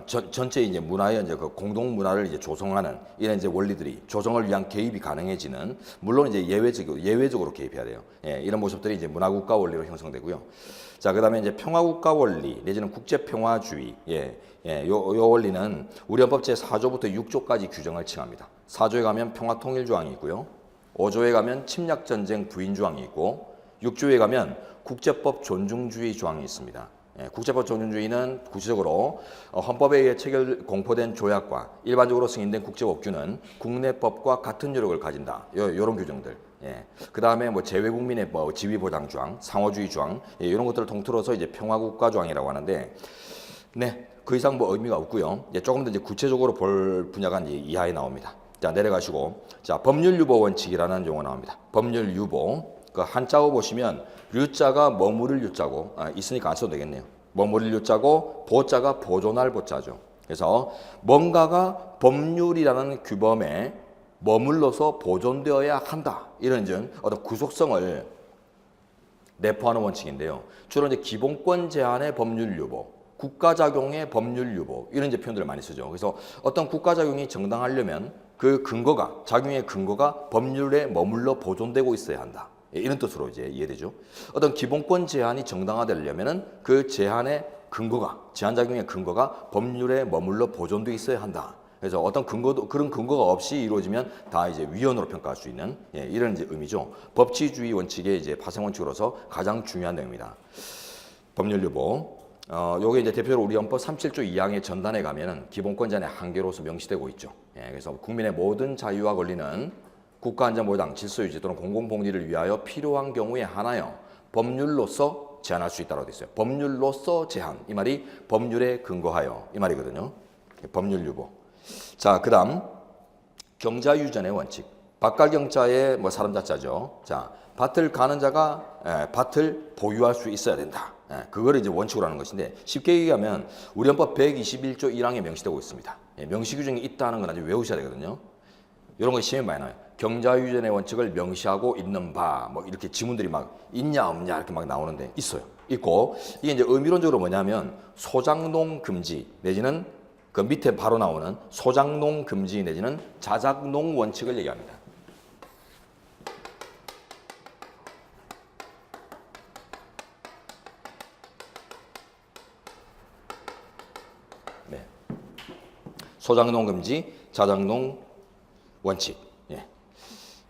S1: 전체 이제 문화의 이제 그 공동 문화를 이제 조성하는 이런 이제 원리들이 조정을 위한 개입이 가능해지는, 물론 이제 예외적으로 개입해야 돼요. 이런 모습들이 이제 문화국가 원리로 형성되고요. 자, 그다음에 이제 평화국가 원리 내지는 국제평화주의. 요 원리는 우리 헌법 제4조부터 6조까지 규정을 칭합니다. 4조에 가면 평화통일 조항이 있고요. 5조에 가면 침략전쟁 부인 조항이 있고 6조에 가면 국제법 존중주의 조항이 있습니다. 국제법 존중주의는 구체적으로 헌법에 의해 체결 공포된 조약과 일반적으로 승인된 국제법규는 국내법과 같은 효력을 가진다. 이런 규정들. 그 다음에 뭐 재외국민의 뭐 지위보장 조항, 상호주의 조항 이런 것들을 통틀어서 이제 평화국가 조항이라고 하는데, 그 이상 뭐 의미가 없고요. 조금 더 이제 구체적으로 볼 분야가 이제 이하에 나옵니다. 자, 내려가시고, 자, 법률유보 원칙이라는 용어 나옵니다. 법률유보. 그 한자어 보시면 류자가 머무를 유자고, 있으니까 안 써도 되겠네요. 머무를 유자고 보자가 보존할 보자죠. 그래서 뭔가가 법률이라는 규범에 머물러서 보존되어야 한다. 이런 어떤 구속성을 내포하는 원칙인데요. 주로 이제 기본권 제한의 법률 유보, 국가작용의 법률 유보 이런 이제 표현들을 많이 쓰죠. 그래서 어떤 국가작용이 정당하려면 그 근거가, 작용의 근거가 법률에 머물러 보존되고 있어야 한다. 이런 뜻으로 이제 이해되죠. 어떤 기본권 제한이 정당화되려면은 그 제한의 근거가, 제한작용의 근거가 법률에 머물러 보존돼 있어야 한다. 그래서 어떤 근거도, 그런 근거가 없이 이루어지면 다 이제 위헌으로 평가할 수 있는 이런 이제 의미죠. 법치주의 원칙의 이제 파생 원칙으로서 가장 중요한 내용입니다. 법률 유보. 요게 이제 대표로 우리 헌법 37조 2항의 전단에 가면은 기본권 제한의 한계로서 명시되고 있죠. 그래서 국민의 모든 자유와 권리는 국가 안전 보장, 질서 유지 또는 공공복리를 위하여 필요한 경우에 한하여 법률로서 제한할 수 있다고 돼 있어요. 법률로서 제한. 이 말이 법률에 근거하여 이 말이거든요. 법률 유보. 자, 그다음 경자유전의 원칙. 밭갈경자의 뭐 사람 자자죠. 자, 밭을 가는 자가 밭을 보유할 수 있어야 된다. 그거를 이제 원칙으로 하는 것인데 쉽게 얘기하면 우리 헌법 121조 1항에 명시되고 있습니다. 명시 규정이 있다는 건 아주 외우셔야 되거든요. 이런 거 시험에 많이 나와요. 경자유전의 원칙을 명시하고 있는 바, 뭐 이렇게 지문들이 막 있냐 없냐 이렇게 막 나오는데 있어요. 있고 이게 이제 의미론적으로 뭐냐면 소작농 금지 내지는 그 밑에 바로 나오는 소작농 금지 내지는 자작농 원칙을 얘기합니다. 네. 소작농 금지, 자작농 원칙. 예.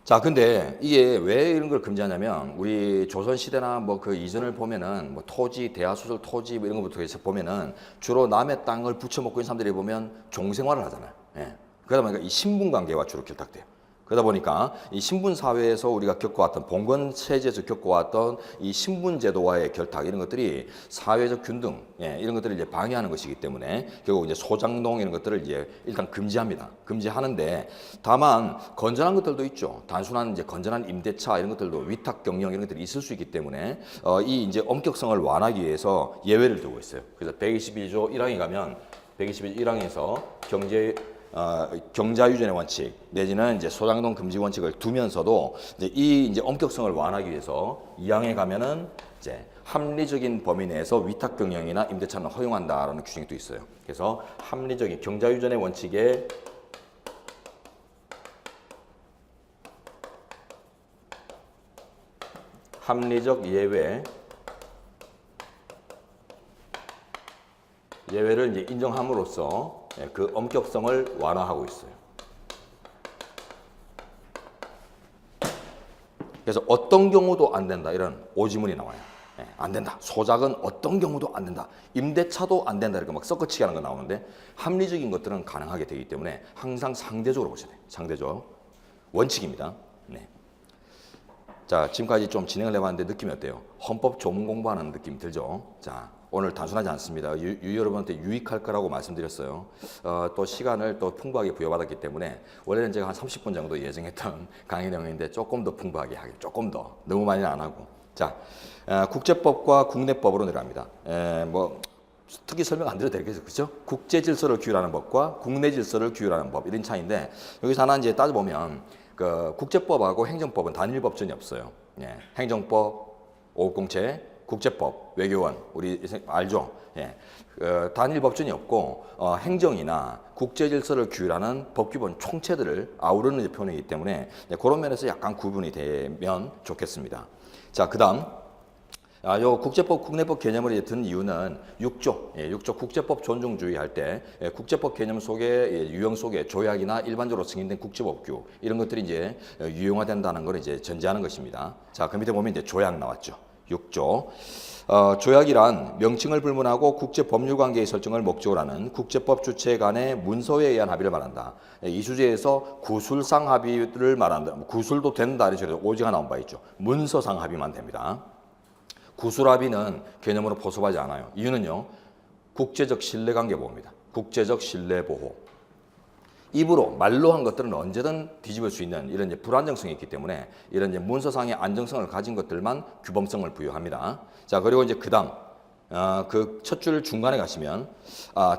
S1: 자, 근데 이게 왜 이런 걸 금지하냐면 우리 조선 시대나 뭐 그 이전을 보면은 뭐 토지, 대하수술 토지 뭐 이런 것부터 해서 보면은 주로 남의 땅을 부쳐먹고 있는 사람들이 보면 종생활을 하잖아요. 예. 그러다 보니까 이 신분 관계와 주로 결탁돼요. 그러다 보니까 이 신분 사회에서 우리가 겪어왔던 봉건 체제에서 겪어왔던 이 신분 제도와의 결탁 이런 것들이 사회적 균등 이런 것들을 이제 방해하는 것이기 때문에 결국 이제 소작농 이런 것들을 이제 일단 금지합니다. 금지하는데 다만 건전한 것들도 있죠. 단순한 이제 건전한 임대차 이런 것들도 위탁 경영 이런 것들이 있을 수 있기 때문에 이 이제 엄격성을 완화하기 위해서 예외를 두고 있어요. 그래서 121조 1항에 가면 121조 1항에서 경자유전의 원칙 내지는 이제 소작농 금지 원칙을 두면서도 이제 엄격성을 완화하기 위해서 2항에 가면은 이제 합리적인 범위 내에서 위탁 경영이나 임대차는 허용한다라는 규정이 또 있어요. 그래서 합리적인 경자유전의 원칙에 합리적 예외를 이제 인정함으로써 그 엄격성을 완화하고 있어요. 그래서 어떤 경우도 안 된다 이런 오지문이 나와요. 안 된다. 소작은 어떤 경우도 안 된다. 임대차도 안 된다 이렇게 막 섞어치기 하는 거 나오는데 합리적인 것들은 가능하게 되기 때문에 항상 상대적으로 보셔야 돼요. 상대적 원칙입니다. 네. 자, 지금까지 좀 진행을 해봤는데 느낌이 어때요? 헌법 조문 공부하는 느낌 들죠? 자, 오늘 단순하지 않습니다. 여러분한테 유익할 거라고 말씀드렸어요. 또 시간을 또 풍부하게 부여받았기 때문에 원래는 제가 한 30분 정도 예정했던 강의 내용인데 조금 더 풍부하게 하게 조금 더 너무 많이는 안 하고 자 국제법과 국내법으로 내려갑니다. 뭐 특히 설명 안 드려도 되겠죠, 그렇죠? 국제 질서를 규율하는 법과 국내 질서를 규율하는 법 이런 차이인데 여기서 하나 이제 따져보면 그 국제법하고 행정법은 단일 법전이 없어요. 행정법, 오급공채, 국제법, 외교원 우리 알죠? 단일 법전이 없고 행정이나 국제 질서를 규율하는 법규본 총체들을 아우르는 표현이기 때문에 그런 면에서 약간 구분이 되면 좋겠습니다. 자, 그다음 요 국제법, 국내법 개념을 이제 든 이유는 6조 국제법 존중주의 할 때 국제법 개념 속에 유형 속에 조약이나 일반적으로 승인된 국제법규 이런 것들이 이제 유용화된다는 걸 이제 전제하는 것입니다. 자, 그 밑에 보면 이제 조약 나왔죠. 6조. 조약이란 명칭을 불문하고 국제 법률 관계의 설정을 목적으로 하는 국제법 주체 간의 문서에 의한 합의를 말한다. 이 주제에서 구술상 합의를 말한다. 구술도 된다 이런 식으로 오지가 나온 바 있죠. 문서상 합의만 됩니다. 구술 합의는 개념으로 포섭하지 않아요. 이유는요. 국제적 신뢰관계 보호입니다. 국제적 신뢰 보호. 입으로 말로 한 것들은 언제든 뒤집을 수 있는 이런 이제 불안정성이 있기 때문에 이런 이제 문서상의 안정성을 가진 것들만 규범성을 부여합니다. 자, 그리고 이제 그다음 그 첫 줄 중간에 가시면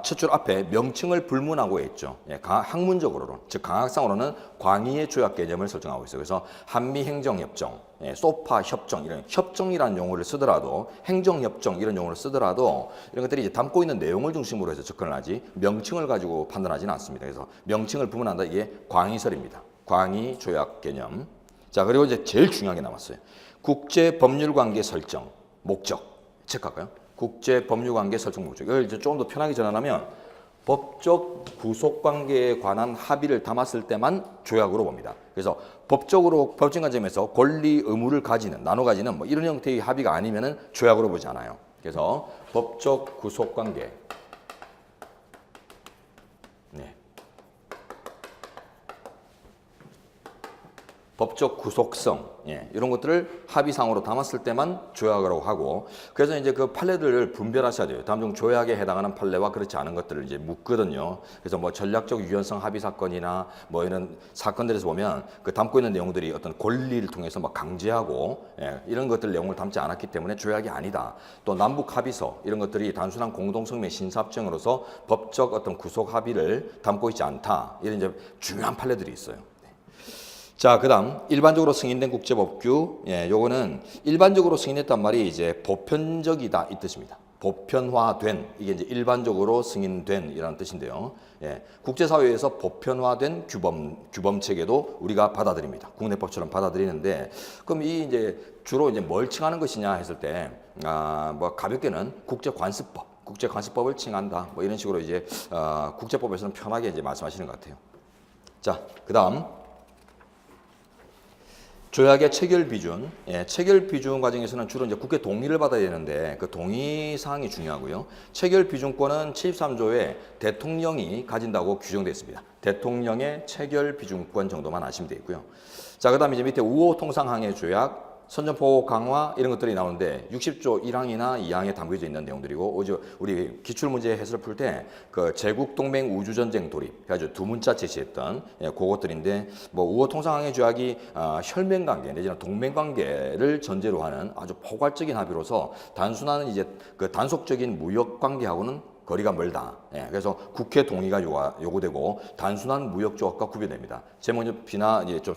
S1: 첫 줄 앞에 명칭을 불문하고 있죠. 학문적으로는 즉 강학상으로는 광의의 조약 개념을 설정하고 있어요. 그래서 한미 행정협정, 소파 협정 이런 협정이라는 용어를 쓰더라도 행정협정 이런 용어를 쓰더라도 이런 것들이 이제 담고 있는 내용을 중심으로 해서 접근을 하지 명칭을 가지고 판단하지는 않습니다. 그래서 명칭을 불문한다 이게 광의설입니다. 광의 조약 개념. 자, 그리고 이제 제일 중요한 게 남았어요. 국제 법률 관계 설정 목적 체크할까요? 국제 법률 관계 설정 목적. 이걸 이제 조금 더 편하게 전환하면 법적 구속 관계에 관한 합의를 담았을 때만 조약으로 봅니다. 그래서 법적으로 법적 관점에서 권리 의무를 가지는 나눠 가지는 뭐 이런 형태의 합의가 아니면은 조약으로 보지 않아요. 그래서 법적 구속 관계. 법적 구속성, 이런 것들을 합의상으로 담았을 때만 조약이라고 하고, 그래서 이제 그 판례들을 분별하셔야 돼요. 다음 중 조약에 해당하는 판례와 그렇지 않은 것들을 이제 묻거든요. 그래서 뭐 전략적 유연성 합의 사건이나 뭐 이런 사건들에서 보면 그 담고 있는 내용들이 어떤 권리를 통해서 막 강제하고 이런 것들 내용을 담지 않았기 때문에 조약이 아니다. 또 남북 합의서 이런 것들이 단순한 공동성명 신사합정으로서 법적 어떤 구속 합의를 담고 있지 않다. 이런 이제 중요한 판례들이 있어요. 자, 그다음 일반적으로 승인된 국제법규. 요거는 일반적으로 승인했단 말이 이제 보편적이다 이 뜻입니다. 보편화된, 이게 이제 일반적으로 승인된이라는 뜻인데요. 국제사회에서 보편화된 규범 체계도 우리가 받아들입니다. 국내법처럼 받아들이는데, 그럼 이 이제 주로 이제 뭘 칭하는 것이냐 했을 때, 뭐 가볍게는 국제관습법을 칭한다. 뭐 이런 식으로 이제 국제법에서는 편하게 이제 말씀하시는 것 같아요. 자, 그다음. 조약의 체결 비준, 체결 비준 과정에서는 주로 이제 국회 동의를 받아야 되는데 그 동의 사항이 중요하고요. 체결 비준권은 73조에 대통령이 가진다고 규정되어 있습니다. 대통령의 체결 비준권 정도만 아시면 되고요. 자, 그다음에 이제 밑에 우호 통상 항해 조약, 선전포고 강화 이런 것들이 나오는데 60조 1항이나 2항에 담겨져 있는 내용들이고, 어제 우리 기출문제 해설 풀 때 그 제국 동맹 우주 전쟁 돌입 해가지고 두 문자 제시했던 그것들인데, 뭐 우호 통상 항해 조약이 혈맹 관계 내지는 동맹 관계를 전제로 하는 아주 포괄적인 합의로서 단순한 이제 그 단속적인 무역 관계하고는 거리가 멀다. 그래서 국회 동의가 요구되고 단순한 무역 조약과 구별됩니다. 제가 먼저 이제 좀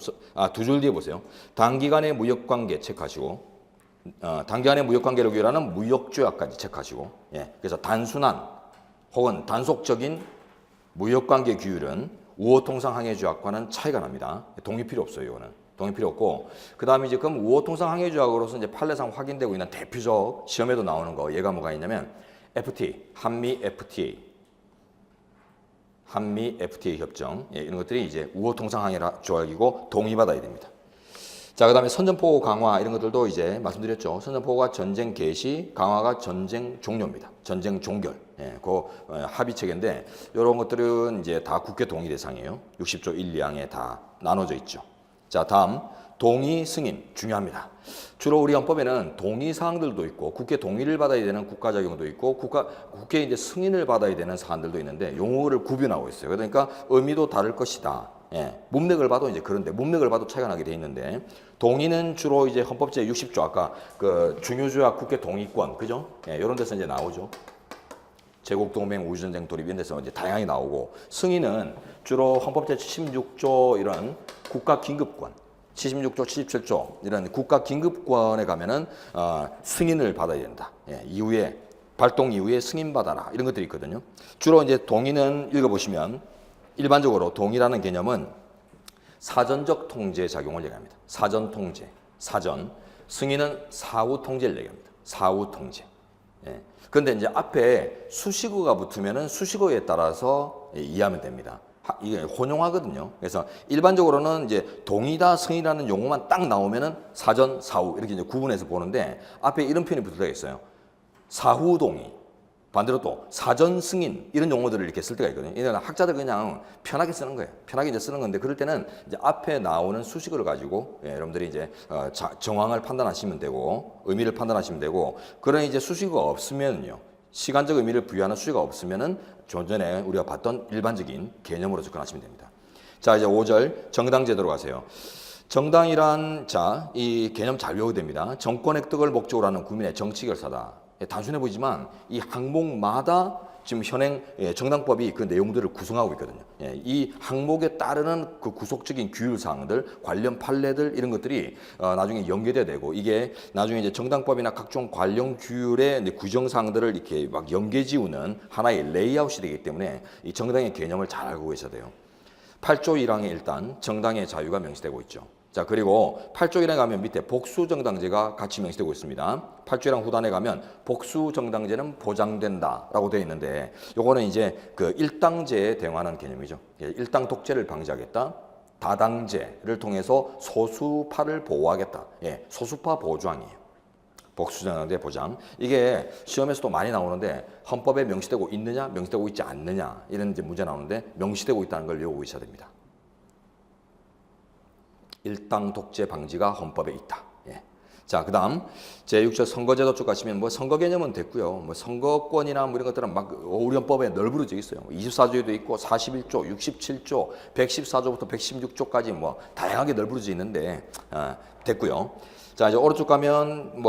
S1: 두 줄 뒤에 보세요. 단기간의 무역 관계 체크하시고, 단기간의 무역 관계를 규율하는 무역 조약까지 체크하시고, 그래서 단순한 혹은 단속적인 무역 관계 규율은 우호 통상 항해 조약과는 차이가 납니다. 동의 필요 없어요. 이거는 동의 필요 없고, 그 다음에 이제 그럼 우호 통상 항해 조약으로서 이제 판례상 확인되고 있는 대표적 시험에도 나오는 거 얘가 뭐가 있냐면 FTA, 한미 FTA 협정, 이런 것들이 이제 우호 통상 항해 조약이고 동의받아야 됩니다. 자, 그다음에 선전포고 강화 이런 것들도 이제 말씀드렸죠. 선전포고가 전쟁 개시, 강화가 전쟁 종료입니다. 전쟁 종결, 그 합의 체계인데 이런 것들은 이제 다 국회 동의 대상이에요. 60조 1, 2항에 다 나눠져 있죠. 자, 다음 동의 승인 중요합니다. 주로 우리 헌법에는 동의 사항들도 있고 국회 동의를 받아야 되는 국가 자격도 있고 국회 이제 승인을 받아야 되는 사안들도 있는데 용어를 구분하고 있어요. 그러니까 의미도 다를 것이다. 문맥을 봐도 이제 그런데 문맥을 봐도 차이가 나게 돼 있는데, 동의는 주로 이제 헌법 제 60조 아까 그 중요조약 국회 동의권 그죠? 이런 데서 이제 나오죠. 제국 동맹 우주전쟁 돌입 이런 데서 이제 다양하게 나오고, 승인은 주로 헌법 제 76조 이런 국가 긴급권 76조, 77조 이런 국가 긴급권에 가면은 승인을 받아야 된다. 이후에 발동 이후에 승인 받아라 이런 것들이 있거든요. 주로 이제 동의는 읽어보시면 일반적으로 동의라는 개념은 사전적 통제 작용을 얘기합니다. 사전 통제, 사전. 승인은 사후 통제를 얘기합니다. 사후 통제. 그런데 이제 앞에 수식어가 붙으면은 수식어에 따라서 이해하면 됩니다. 이게 혼용하거든요. 그래서 일반적으로는 이제 동의다 승인이라는 용어만 딱 나오면은 사전, 사후 이렇게 이제 구분해서 보는데 앞에 이런 표현이 붙어 있어요. 사후 동의, 반대로 또 사전 승인 이런 용어들을 이렇게 쓸 때가 있거든요. 이런 학자들 그냥 편하게 쓰는 거예요. 편하게 이제 쓰는 건데 그럴 때는 이제 앞에 나오는 수식어를 가지고 여러분들이 이제 정황을 판단하시면 되고 의미를 판단하시면 되고, 그런 이제 수식어가 없으면요. 시간적 의미를 부여하는 수식어가 없으면은 좀 전에 우리가 봤던 일반적인 개념으로 접근하시면 됩니다. 자, 이제 5절 정당제도로 가세요. 정당이란 이 개념 잘 외워야 됩니다. 정권 획득을 목적으로 하는 국민의 정치 결사다. 단순해 보이지만 이 항목마다 지금 현행 정당법이 그 내용들을 구성하고 있거든요. 이 항목에 따르는 그 구속적인 규율 사항들, 관련 판례들 이런 것들이 나중에 연계돼야 되고, 이게 나중에 이제 정당법이나 각종 관련 규율의 규정 사항들을 이렇게 막 연계지우는 하나의 레이아웃이 되기 때문에 이 정당의 개념을 잘 알고 계셔야 돼요. 8조 1항에 일단 정당의 자유가 명시되고 있죠. 자, 그리고 8조 1항에 가면 밑에 복수정당제가 같이 명시되고 있습니다. 8조 1항 후단에 가면 복수정당제는 보장된다라고 되어 있는데, 요거는 이제 그 일당제에 대응하는 개념이죠. 일당 독재를 방지하겠다. 다당제를 통해서 소수파를 보호하겠다. 소수파 보호조항이에요. 복수정당제 보장. 이게 시험에서도 많이 나오는데 헌법에 명시되고 있느냐, 명시되고 있지 않느냐 이런 이제 문제 나오는데 명시되고 있다는 걸 외우고 있어야 됩니다. 일당 독재 방지가 헌법에 있다. 예. 자, 그다음 제6조 선거제도 쪽 가시면 뭐 선거 개념은 됐고요. 뭐 선거권이나 뭐 이런 것들은 막 우리 헌법에 널브러져 있어요. 24조에도 있고 41조, 67조, 114조부터 116조까지 뭐 다양하게 널브러져 있는데 됐고요. 자, 이제 오른쪽 가면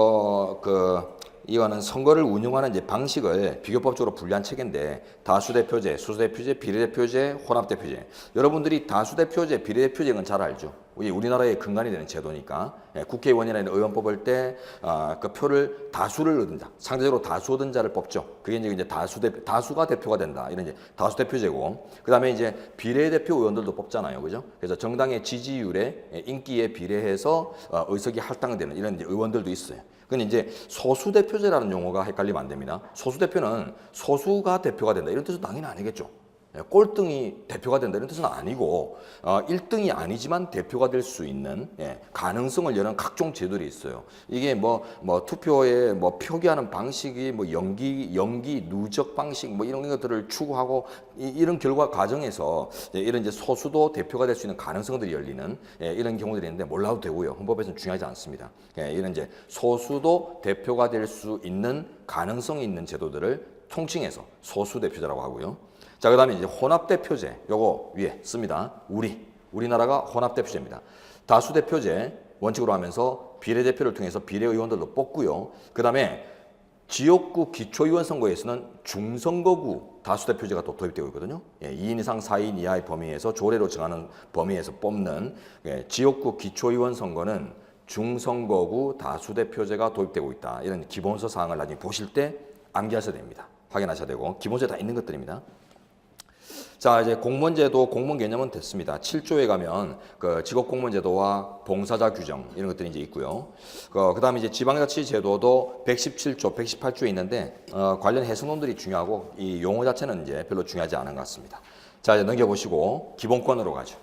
S1: 이거는 선거를 운영하는 이제 방식을 비교법적으로 분리한 체계인데 다수대표제, 수대표제, 비례대표제, 혼합대표제. 여러분들이 다수대표제, 비례대표제는 잘 알죠. 우리나라의 근간이 되는 제도니까 국회의원이나 의원 뽑을 때 그 표를 다수를 얻은 자, 상대적으로 다수 얻은 자를 뽑죠. 그게 이제 다수가 대표가 된다. 이런 이제 다수대표제고. 그다음에 이제 비례대표 의원들도 뽑잖아요, 그죠? 그래서 정당의 지지율에 인기에 비례해서 의석이 할당되는 이런 이제 의원들도 있어요. 근데 이제 소수대표제라는 용어가 헷갈리면 안 됩니다. 소수대표는 소수가 대표가 된다 이런 뜻은 당연히 아니겠죠. 꼴등이 대표가 된다 이런 뜻은 아니고 1등이 아니지만 대표가 될 수 있는 가능성을 여는 각종 제도들이 있어요. 이게 뭐 투표에 뭐 표기하는 방식이 뭐 연기 누적 방식 뭐 이런 것들을 추구하고 이런 결과 과정에서 이런 이제 소수도 대표가 될 수 있는 가능성들이 열리는 이런 경우들이 있는데 몰라도 되고요. 헌법에서는 중요하지 않습니다. 이런 이제 소수도 대표가 될 수 있는 가능성이 있는 제도들을 통칭해서 소수대표제라고 하고요. 자, 그다음에 이제 혼합대표제, 요거 위에 씁니다. 우리나라가 혼합대표제입니다. 다수대표제 원칙으로 하면서 비례대표를 통해서 비례의원들도 뽑고요. 그다음에 지역구 기초의원 선거에서는 중선거구 다수대표제가 또 도입되고 있거든요. 2인 이상 4인 이하의 범위에서 조례로 정하는 범위에서 뽑는 지역구 기초의원 선거는 중선거구 다수대표제가 도입되고 있다. 이런 기본서 사항을 나중에 보실 때 암기하셔야 됩니다. 확인하셔야 되고 기본서에 다 있는 것들입니다. 자, 이제 공무원제도 공무원 개념은 됐습니다. 7조에 가면 그 직업공무원제도와 봉사자 규정 이런 것들이 이제 있고요. 그다음에 이제 지방자치제도도 117조, 118조에 있는데 관련 해석론들이 중요하고 이 용어 자체는 이제 별로 중요하지 않은 것 같습니다. 자, 이제 넘겨보시고 기본권으로 가죠.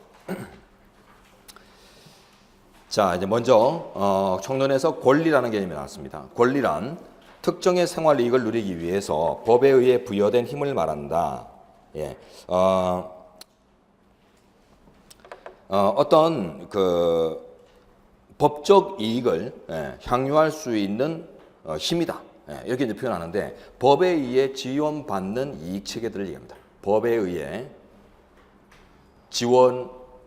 S1: 자, 이제 먼저 총론에서 권리라는 개념이 나왔습니다. 권리란 특정의 생활 이익을 누리기 위해서 법에 의해 부여된 힘을 말한다. 어떤 그 법적 이익을 향유할 수 있는 힘이다. 이렇게 이제 표현하는데 법에 의해 지원받는 이익 체계들을 얘기합니다. 법에 의해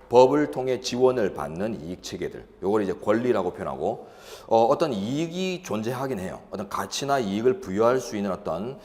S1: 법을 통해 지원을 받는 이익 체계들. 요걸 이제 권리라고 표현하고 어떤 이익이 존재하긴 해요. 어떤 가치나 이익을 부여할 수 있는 어떤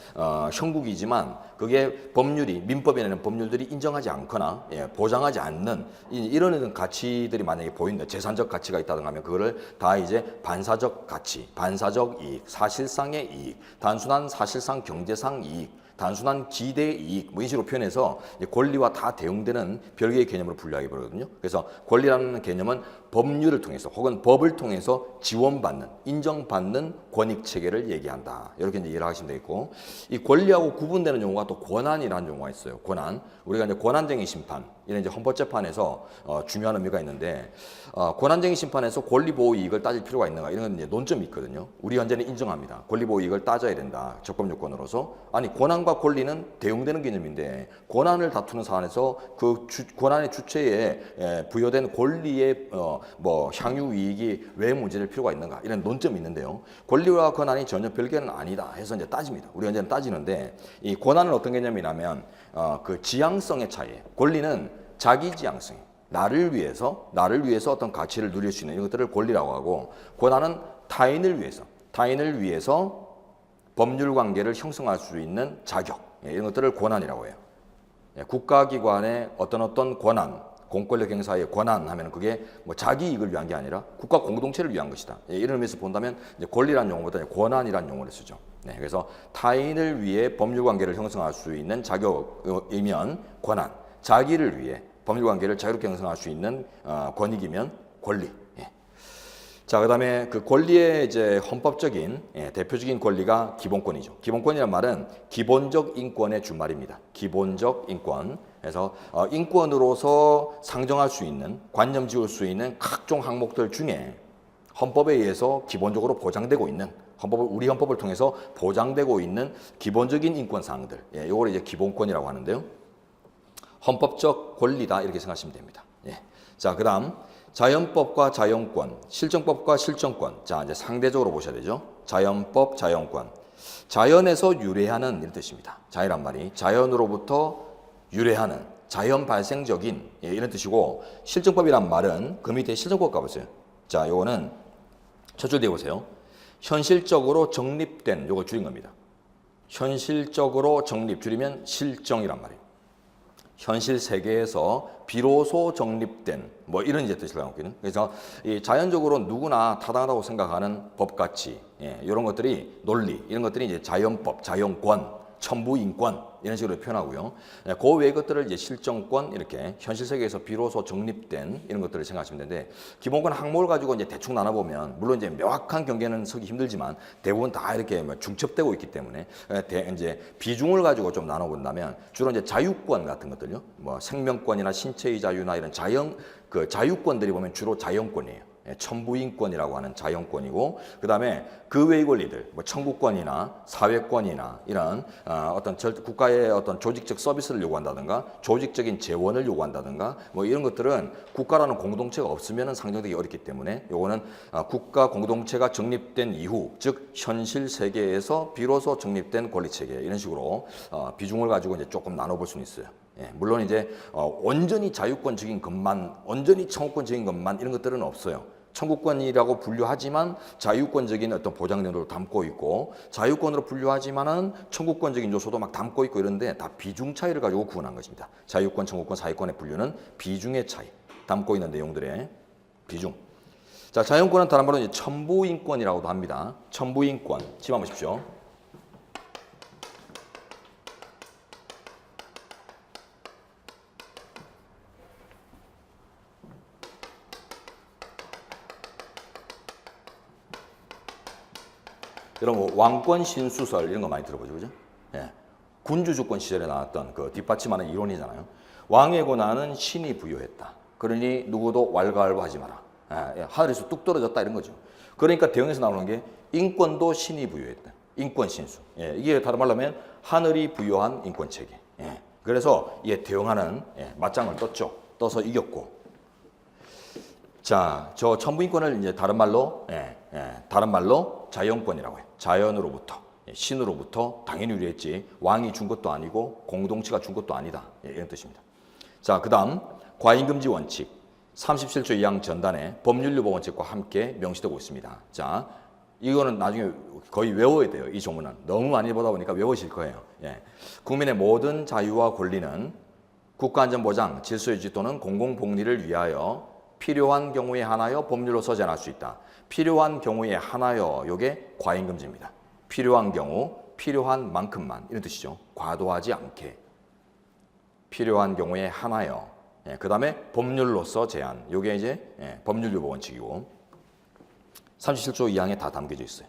S1: 형국이지만 그게 민법이나 법률들이 인정하지 않거나 보장하지 않는 이런 가치들이 만약에 보인다. 재산적 가치가 있다든가 하면 그거를 다 이제 반사적 가치, 반사적 이익, 사실상의 이익, 단순한 사실상 경제상 이익, 단순한 기대 이익 뭐 이런 식으로 표현해서 권리와 다 대응되는 별개의 개념으로 분류하게 되거든요. 그래서 권리라는 개념은 법률을 통해서 혹은 법을 통해서 지원받는, 인정받는 권익 체계를 얘기한다. 이렇게 이제 이해를 하시면 되겠고, 이 권리하고 구분되는 용어가 또 권한이라는 용어가 있어요. 권한. 우리가 이제 권한쟁의 심판 이런 이제 헌법재판에서 중요한 의미가 있는데 권한쟁의 심판에서 권리보호 이익을 따질 필요가 있는가 이런 건 이제 논점이 있거든요. 우리 현재는 인정합니다. 권리보호 이익을 따져야 된다. 적법 요건으로서. 아니 권한과 권리는 대응되는 개념인데 권한을 다투는 사안에서 그 권한의 주체에 부여된 권리의 뭐 향유 이익이 왜 문제될 필요가 있는가 이런 논점이 있는데요. 권리와 권한이 전혀 별개는 아니다 해서 이제 따집니다. 우리 현재는 따지는데 이 권한은 어떤 개념이냐면 그 지향성의 차이. 권리는 자기 지향성, 나를 위해서 어떤 가치를 누릴 수 있는 이것들을 권리라고 하고, 권한은 타인을 위해서 법률 관계를 형성할 수 있는 자격, 이런 것들을 권한이라고 해요. 국가기관의 어떤 권한, 공권력 행사의 권한 하면 그게 뭐 자기 이익을 위한 게 아니라 국가 공동체를 위한 것이다. 이런 의미에서 본다면 이제 권리라는 용어보다 권한이라는 용어를 쓰죠. 그래서 타인을 위해 법률 관계를 형성할 수 있는 자격이면 권한, 자기를 위해 법률 관계를 자유롭게 형성할 수 있는 권익이면 권리. 자, 그다음에 그 권리의 이제 헌법적인 대표적인 권리가 기본권이죠. 기본권이란 말은 기본적 인권의 준말입니다. 기본적 인권. 그래서 인권으로서 상정할 수 있는, 관념 지을 수 있는 각종 항목들 중에 헌법에 의해서 기본적으로 보장되고 있는, 우리 헌법을 통해서 보장되고 있는 기본적인 인권 사항들. 이걸 이제 기본권이라고 하는데요. 헌법적 권리다 이렇게 생각하시면 됩니다. 자, 그다음 자연법과 자연권, 실정법과 실정권. 자, 이제 상대적으로 보셔야 되죠. 자연법, 자연권. 자연에서 유래하는 이런 뜻입니다. 자연란 말이 자연으로부터 유래하는 자연 발생적인 이런 뜻이고, 실정법이란 말은 그 밑에 실정법 가보세요. 자, 요거는 첫 줄 뒤에 보세요. 현실적으로 정립된, 요거 줄인 겁니다. 현실적으로 정립, 줄이면 실정이란 말이에요. 현실 세계에서 비로소 정립된 뭐 이런 이제 뜻을 나오거든요. 그래서 이 자연적으로 누구나 타당하다고 생각하는 법가치, 이런 것들이 논리, 이런 것들이 이제 자연법, 자연권, 천부인권 이런 식으로 표현하고요. 그 외의 것들을 이제 실정권, 이렇게 현실 세계에서 비로소 정립된 이런 것들을 생각하시면 되는데, 기본권 항목을 가지고 이제 대충 나눠보면 물론 이제 명확한 경계는 서기 힘들지만 대부분 다 이렇게 중첩되고 있기 때문에 이제 비중을 가지고 좀 나눠본다면 주로 이제 자유권 같은 것들요, 뭐 생명권이나 신체의 자유나 이런 그 자유권들이 보면 주로 자연권이에요. 천부인권이라고 하는 자연권이고, 그 다음에 그 외의 권리들, 뭐 청구권이나 사회권이나 이런 어떤 국가의 어떤 조직적 서비스를 요구한다든가 조직적인 재원을 요구한다든가 뭐 이런 것들은 국가라는 공동체가 없으면 상정되기 어렵기 때문에 요거는 국가 공동체가 정립된 이후, 즉 현실 세계에서 비로소 정립된 권리체계, 이런 식으로 비중을 가지고 이제 조금 나눠볼 수는 있어요. 물론 이제 온전히 자유권적인 것만, 온전히 청구권적인 것만 이런 것들은 없어요. 청구권이라고 분류하지만 자유권적인 어떤 보장력도 담고 있고, 자유권으로 분류하지만은 청구권적인 요소도 막 담고 있고, 이런데 다 비중 차이를 가지고 구분한 것입니다. 자유권, 청구권, 사회권의 분류는 비중의 차이, 담고 있는 내용들의 비중. 자, 자연권은 다른 말로 이제 천부인권이라고도 합니다. 천부인권, 지금 한번 보십시오. 여러분 왕권 신수설 이런 거 많이 들어보죠, 그죠? 예. 군주주권 시절에 나왔던 그 뒷받침하는 이론이잖아요. 왕의 권한은 신이 부여했다. 그러니 누구도 왈가왈부하지 마라. 하늘에서 뚝 떨어졌다 이런 거죠. 그러니까 대응에서 나오는 게 인권도 신이 부여했다. 인권 신수. 이게 다른 말로 하면 하늘이 부여한 인권 체계. 그래서 이에 대응하는 맞짱을 떴죠. 떠서 이겼고. 자, 저 천부인권을 이제 다른 말로 자연권이라고 해요. 자연으로부터, 신으로부터 당연히 유래했지 왕이 준 것도 아니고 공동체가 준 것도 아니다. 이런 뜻입니다. 자, 그다음 과잉금지 원칙 37조 2항 전단에 법률유보 원칙과 함께 명시되고 있습니다. 자, 이거는 나중에 거의 외워야 돼요. 이 조문은 너무 많이 보다 보니까 외우실 거예요. 국민의 모든 자유와 권리는 국가안전보장, 질서유지 또는 공공복리를 위하여 필요한 경우에 한하여 법률로서 제한할 수 있다. 필요한 경우에 한하여, 요게 과잉금지입니다. 필요한 경우, 필요한 만큼만 이런 뜻이죠. 과도하지 않게. 필요한 경우에 한하여. 그 다음에 법률로서 제한. 요게 이제 법률유보 원칙이고 37조 2항에 다 담겨져 있어요.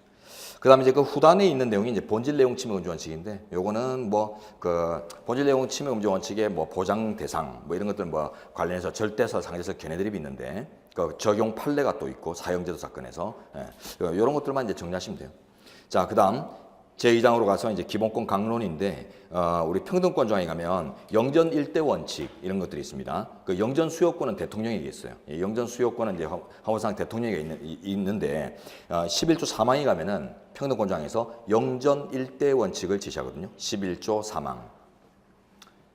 S1: 그 다음에 이제 그 후단에 있는 내용이 이제 본질 내용 침해 금지 원칙인데, 요거는 뭐 그 본질 내용 침해 금지 원칙의 뭐 보장 대상 뭐 이런 것들 뭐 관련해서 절대서, 상대서 견해드립이 있는데, 그 적용 판례가 또 있고 사형제도 사건에서 이런 것들만 이제 정리하시면 돼요. 자, 그 다음 제2장으로 가서 이제 기본권 강론인데, 우리 평등권 조항에 가면 영전 일대 원칙 이런 것들이 있습니다. 그 영전 수요권은 대통령에게 있어요. 영전 수요권은 이제 헌법상 대통령에게 있는데 11조 3항에 가면은 평등권 조항에서 영전 일대 원칙을 지시하거든요. 11조 3항.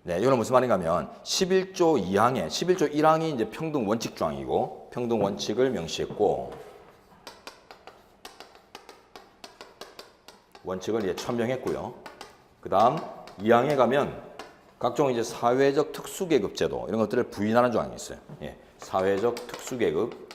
S1: 네, 이거는 무슨 말인가 하면 11조 2항에 11조 1항이 이제 평등 원칙 조항이고 평등 원칙을 명시했고, 원칙을 이제 천명했고요. 그다음 2항에 가면 각종 이제 사회적 특수계급 제도 이런 것들을 부인하는 조항이 있어요. 사회적 특수계급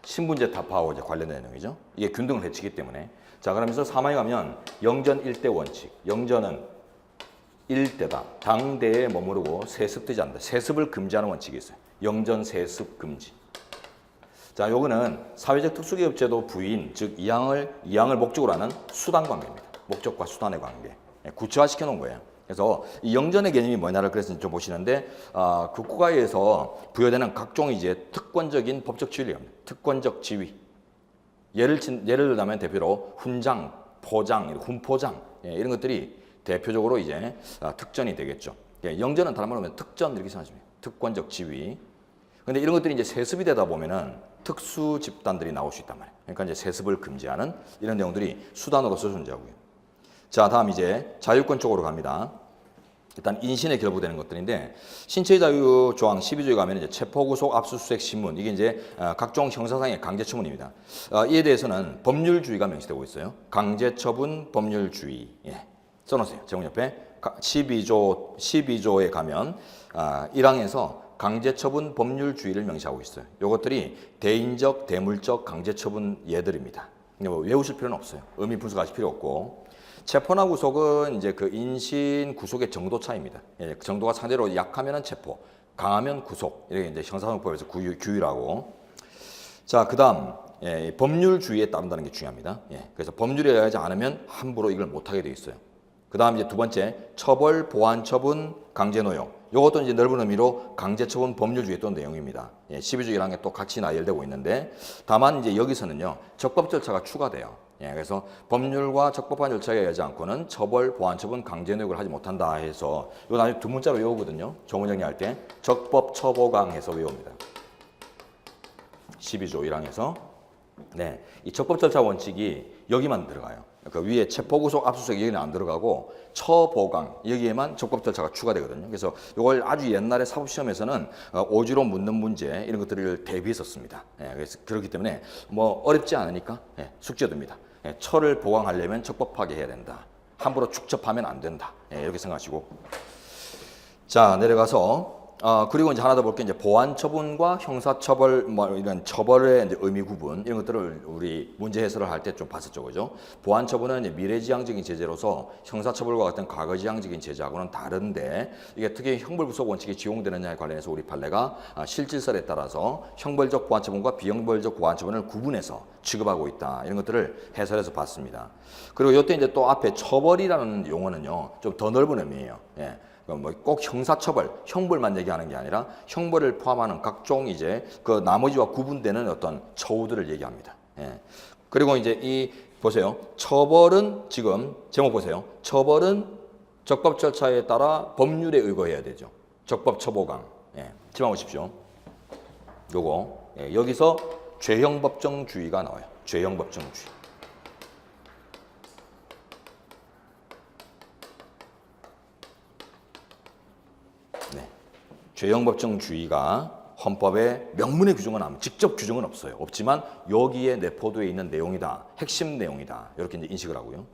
S1: 신분제 타파하고 이제 관련된 내용이죠. 이게 균등을 해치기 때문에. 자, 그러면서 3항에 가면 영전 일대 원칙. 영전은 일대다. 당대에 머무르고 세습되지 않는다. 세습을 금지하는 원칙이 있어요. 영전 세습 금지. 자, 요거는 사회적 특수계급제도 부인, 즉 2항을 목적으로 하는 수단 관계입니다. 목적과 수단의 관계. 구체화시켜 놓은 거예요. 그래서 이 영전의 개념이 뭐냐를 그래서 좀 보시는데, 그 국가에서 부여되는 각종 이제 특권적인 법적 지위를 합니다. 특권적 지위. 예를 들자면 대표로 훈장, 포장, 훈포장 이런 것들이 대표적으로 이제 특전이 되겠죠. 예, 영전은 다른 말로 하면 특전 이렇게 생각하시면 돼요. 특권적 지위. 근데 이런 것들이 이제 세습이 되다 보면은 특수 집단들이 나올 수 있단 말이에요. 그러니까 이제 세습을 금지하는 이런 내용들이 수단으로서 존재하고요. 자, 다음 이제 자유권 쪽으로 갑니다. 일단 인신에 결부되는 것들인데 신체의 자유 조항 12조에 가면 이제 체포구속 압수수색 신문 이게 이제 각종 형사상의 강제처분입니다. 이에 대해서는 법률주의가 명시되고 있어요. 강제처분 법률주의. 예. 써놓으세요. 제목 옆에 12조에 가면 1항에서 강제처분 법률주의를 명시하고 있어요. 이것들이 대인적, 대물적 강제처분 예들입니다. 뭐 외우실 필요는 없어요. 의미 분석하실 필요 없고. 체포나 구속은 이제 그 인신 구속의 정도 차이입니다. 예, 그 정도가 상대로 약하면은 체포, 강하면 구속. 이렇게 이제 형사소송법에서 규율하고. 자, 그다음 예, 법률주의에 따른다는 게 중요합니다. 예, 그래서 법률에 의하지 않으면 함부로 이걸 못하게 돼 있어요. 그다음 이제 두 번째 처벌, 보완, 처분, 강제노용. 이것도 이제 넓은 의미로 강제처분 법률주의의 또 내용입니다. 예, 12조 1항에 또 같이 나열되고 있는데 다만 이제 여기서는요 적법 절차가 추가돼요. 예, 그래서 법률과 적법한 절차에 의하지 않고는 처벌, 보완, 처분, 강제노역을 하지 못한다 해서 이거 나중에 두 문자로 외우거든요. 조문 정리할 때 적법 처보강 해서 외웁니다. 12조 1항에서 네, 이 적법 절차 원칙이 여기만 들어가요. 그 위에 체포구속 압수수색 여기는 안 들어가고 처보강 여기에만 적법 절차가 추가되거든요. 그래서 이걸 아주 옛날에 사법시험에서는 오지로 묻는 문제 이런 것들을 대비했었습니다. 예, 그래서 그렇기 때문에 뭐 어렵지 않으니까 예, 숙제됩니다. 예, 처를 보강하려면 적법하게 해야 된다. 함부로 축첩하면 안 된다. 예, 이렇게 생각하시고 자 내려가서 그리고 이제 하나 더 볼 게 이제 보완 처분과 형사 처벌 뭐 이런 처벌의 이제 의미 구분 이런 것들을 우리 문제 해설을 할 때 좀 봤었죠, 그죠? 보완 처분은 이제 미래지향적인 제재로서 형사 처벌과 같은 과거지향적인 제재하고는 다른데 이게 특히 형벌부속 원칙이 적용되느냐에 관련해서 우리 판례가 실질설에 따라서 형벌적 보완 처분과 비형벌적 보완 처분을 구분해서 취급하고 있다 이런 것들을 해설해서 봤습니다. 그리고 이때 이제 또 앞에 처벌이라는 용어는요 좀 더 넓은 의미예요. 예. 뭐 꼭 형사처벌, 형벌만 얘기하는 게 아니라 형벌을 포함하는 각종 이제 그 나머지와 구분되는 어떤 처우들을 얘기합니다. 예. 그리고 이제 이 보세요. 처벌은 지금 제목 보세요. 처벌은 적법 절차에 따라 법률에 의거해야 되죠. 적법 처보강. 예. 지마 보십시오. 요거 예. 여기서 죄형법정주의가 나와요. 죄형법정주의. 죄형법정주의가 헌법에 명문의 규정은 직접 규정은 없어요. 없지만 여기에 내포되어 있는 내용이다. 핵심 내용이다. 이렇게 이제 인식을 하고요.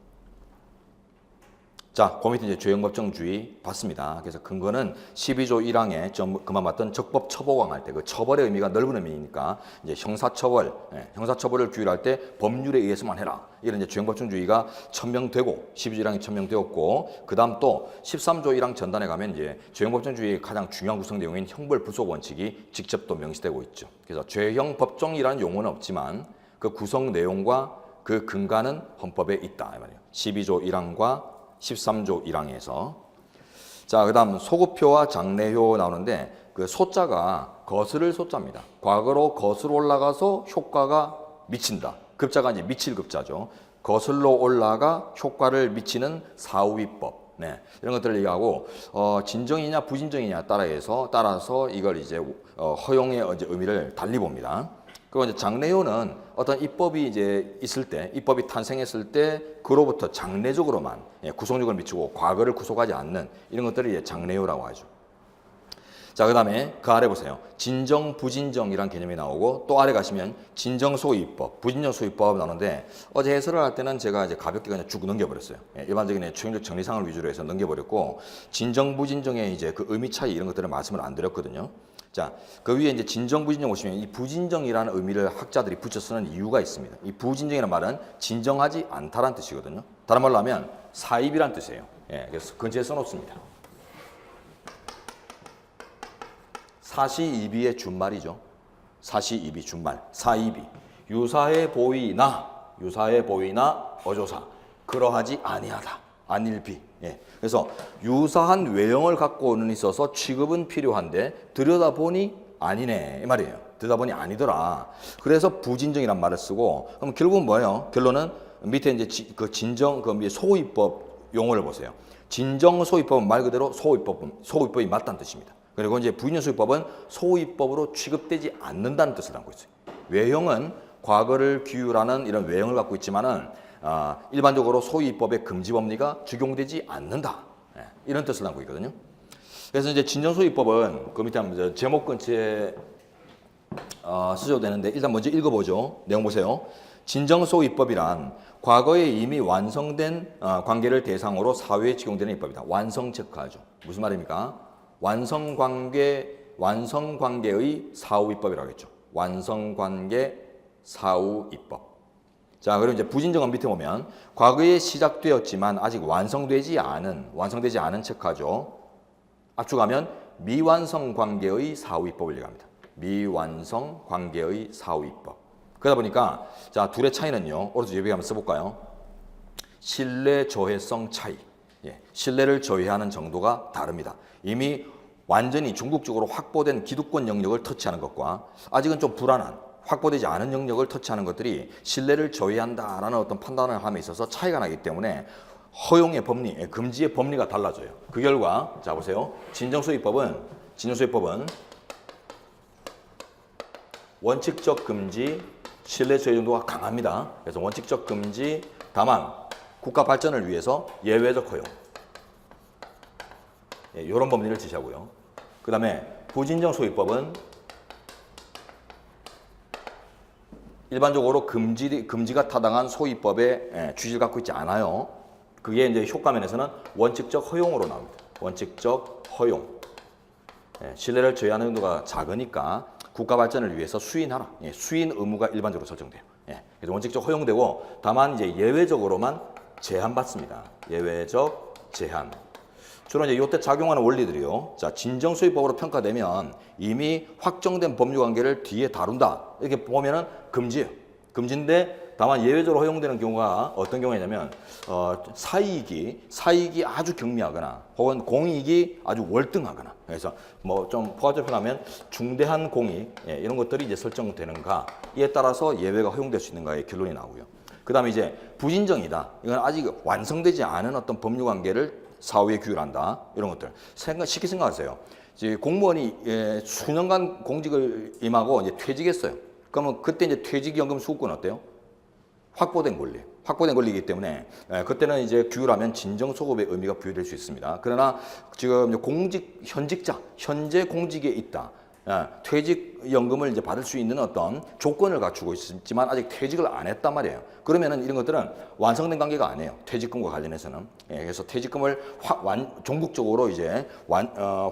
S1: 자, 그 밑에 이제 죄형법정주의 봤습니다. 그래서 근거는 12조 1항에 좀 그만 봤던 적법 처보강 할 때 그 처벌의 의미가 넓은 의미니까 이제 형사처벌, 형사처벌을 규율할 때 법률에 의해서만 해라. 이런 이제 죄형법정주의가 천명되고 12조 1항이 천명되었고 그다음 또 13조 1항 전단에 가면 이제 죄형법정주의의 가장 중요한 구성 내용인 형벌부속 원칙이 직접 또 명시되고 있죠. 그래서 죄형법정이라는 용어는 없지만 그 구성 내용과 그 근간은 헌법에 있다 이 말이에요. 12조 1항과 13조 1항에서 자 그다음 소급효와 장래효 나오는데 그 소자가 거스를 소자입니다. 과거로 거슬러 올라가서 효과가 미친다. 급자가 이제 미칠 급자죠. 거슬러 올라가 효과를 미치는 사후위법. 네, 이런 것들을 얘기하고 진정이냐 부진정이냐 따라서 이걸 이제 허용의 이제 의미를 달리 봅니다. 그리고 이제 장래효는 어떤 입법이 이제 있을 때, 입법이 탄생했을 때 그로부터 장래적으로만 구속력을 미치고 과거를 구속하지 않는 이런 것들을 이제 장래효라고 하죠. 자, 그다음에 그 아래 보세요. 진정, 부진정이란 개념이 나오고 또 아래 가시면 진정 소위법, 부진정 소위법 나오는데 어제 해설을 할 때는 제가 이제 가볍게 그냥 쭉 넘겨버렸어요. 일반적인 최종적 정리상을 위주로 해서 넘겨버렸고 진정, 부진정의 이제 그 의미 차이 이런 것들을 말씀을 안 드렸거든요. 자, 그 위에 이제 진정, 부진정 보시면 이 부진정이라는 의미를 학자들이 붙여 쓰는 이유가 있습니다. 이 부진정이라는 말은 진정하지 않다라는 뜻이거든요. 다른 말로 하면 사입이라는 뜻이에요. 예, 그래서 근처에 써놓습니다. 사시이비의 준말이죠. 사시이비 준말, 사이비. 유사해 보이나 어조사. 그러하지 아니하다. 안일비. 예. 그래서 유사한 외형을 갖고는 있어서 취급은 필요한데 들여다보니 아니네 이 말이에요. 들여다보니 아니더라. 그래서 부진정이란 말을 쓰고 그럼 결국은 뭐예요? 결론은 밑에 이제 그 진정 그 소위법 용어를 보세요. 진정 소위법은 말 그대로 소위법이 맞다는 뜻입니다. 그리고 이제 부인연 소위법은 소위법으로 취급되지 않는다는 뜻을 담고 있어요. 외형은 과거를 규율하는 이런 외형을 갖고 있지만은 일반적으로 소위법의 금지 법리가 적용되지 않는다. 이런 뜻을 담고 있거든요. 그래서 이제 진정소위법은 그 밑에 한번 제목 근처에 쓰셔도 되는데 일단 먼저 읽어보죠. 내용 보세요. 진정소위법이란 과거에 이미 완성된 관계를 대상으로 사회에 적용되는 입법이다. 완성 체크하죠. 무슨 말입니까? 완성관계의 사후입법이라고 했죠. 완성관계 사후입법. 자, 그리고 이제 부진정은 밑에 보면 과거에 시작되었지만 아직 완성되지 않은 체크하죠. 압축하면 미완성 관계의 사후입법을 얘기합니다. 미완성 관계의 사후입법. 그러다 보니까 자, 둘의 차이는요. 오른쪽 예비 한번 써볼까요? 신뢰 조회성 차이. 신뢰를 조회하는 정도가 다릅니다. 이미 완전히 중국적으로 확보된 기득권 영역을 터치하는 것과 아직은 좀 불안한 확보되지 않은 영역을 터치하는 것들이 신뢰를 조회한다라는 어떤 판단을 함에 있어서 차이가 나기 때문에 허용의 법리, 금지의 법리가 달라져요. 그 결과 자 보세요. 진정소위법은 원칙적 금지, 신뢰 조회 정도가 강합니다. 그래서 원칙적 금지, 다만 국가 발전을 위해서 예외적 허용. 이런 법리를 지시하고요. 그 다음에 부진정 소위법은 일반적으로 금지가 타당한 소위법의 취지를 갖고 있지 않아요. 그게 이제 효과면에서는 원칙적 허용으로 나옵니다. 원칙적 허용. 신뢰를 제외하는 정도가 작으니까 국가 발전을 위해서 수인하라. 수인 의무가 일반적으로 설정돼요. 그래서 원칙적 허용되고 다만 이제 예외적으로만 제한받습니다. 예외적 제한. 주로 이제 이때 작용하는 원리들이요. 자, 진정소위법으로 평가되면 이미 확정된 법률 관계를 뒤에 다룬다. 이렇게 보면은 금지예요. 금지인데 다만 예외적으로 허용되는 경우가 어떤 경우냐면 사이익이 아주 경미하거나 혹은 공익이 아주 월등하거나 그래서 뭐 좀 포괄적으로 표현하면 중대한 공익 이런 것들이 이제 설정되는가 이에 따라서 예외가 허용될 수 있는가의 결론이 나오고요. 그 다음에 이제 부진정이다. 이건 아직 완성되지 않은 어떤 법률 관계를 사후에 규율한다. 이런 것들. 쉽게 생각하세요. 이제 공무원이 수년간 공직을 임하고 이제 퇴직했어요. 그러면 그때 이제 퇴직연금 수급권 어때요? 확보된 권리. 확보된 권리이기 때문에 그때는 이제 규율하면 진정소급의 의미가 부여될 수 있습니다. 그러나 지금 현재 공직에 있다. 퇴직연금을 이제 받을 수 있는 어떤 조건을 갖추고 있지만 아직 퇴직을 안 했단 말이에요. 그러면은 이런 것들은 완성된 관계가 아니에요. 퇴직금과 관련해서는. 그래서 퇴직금을 종국적으로 이제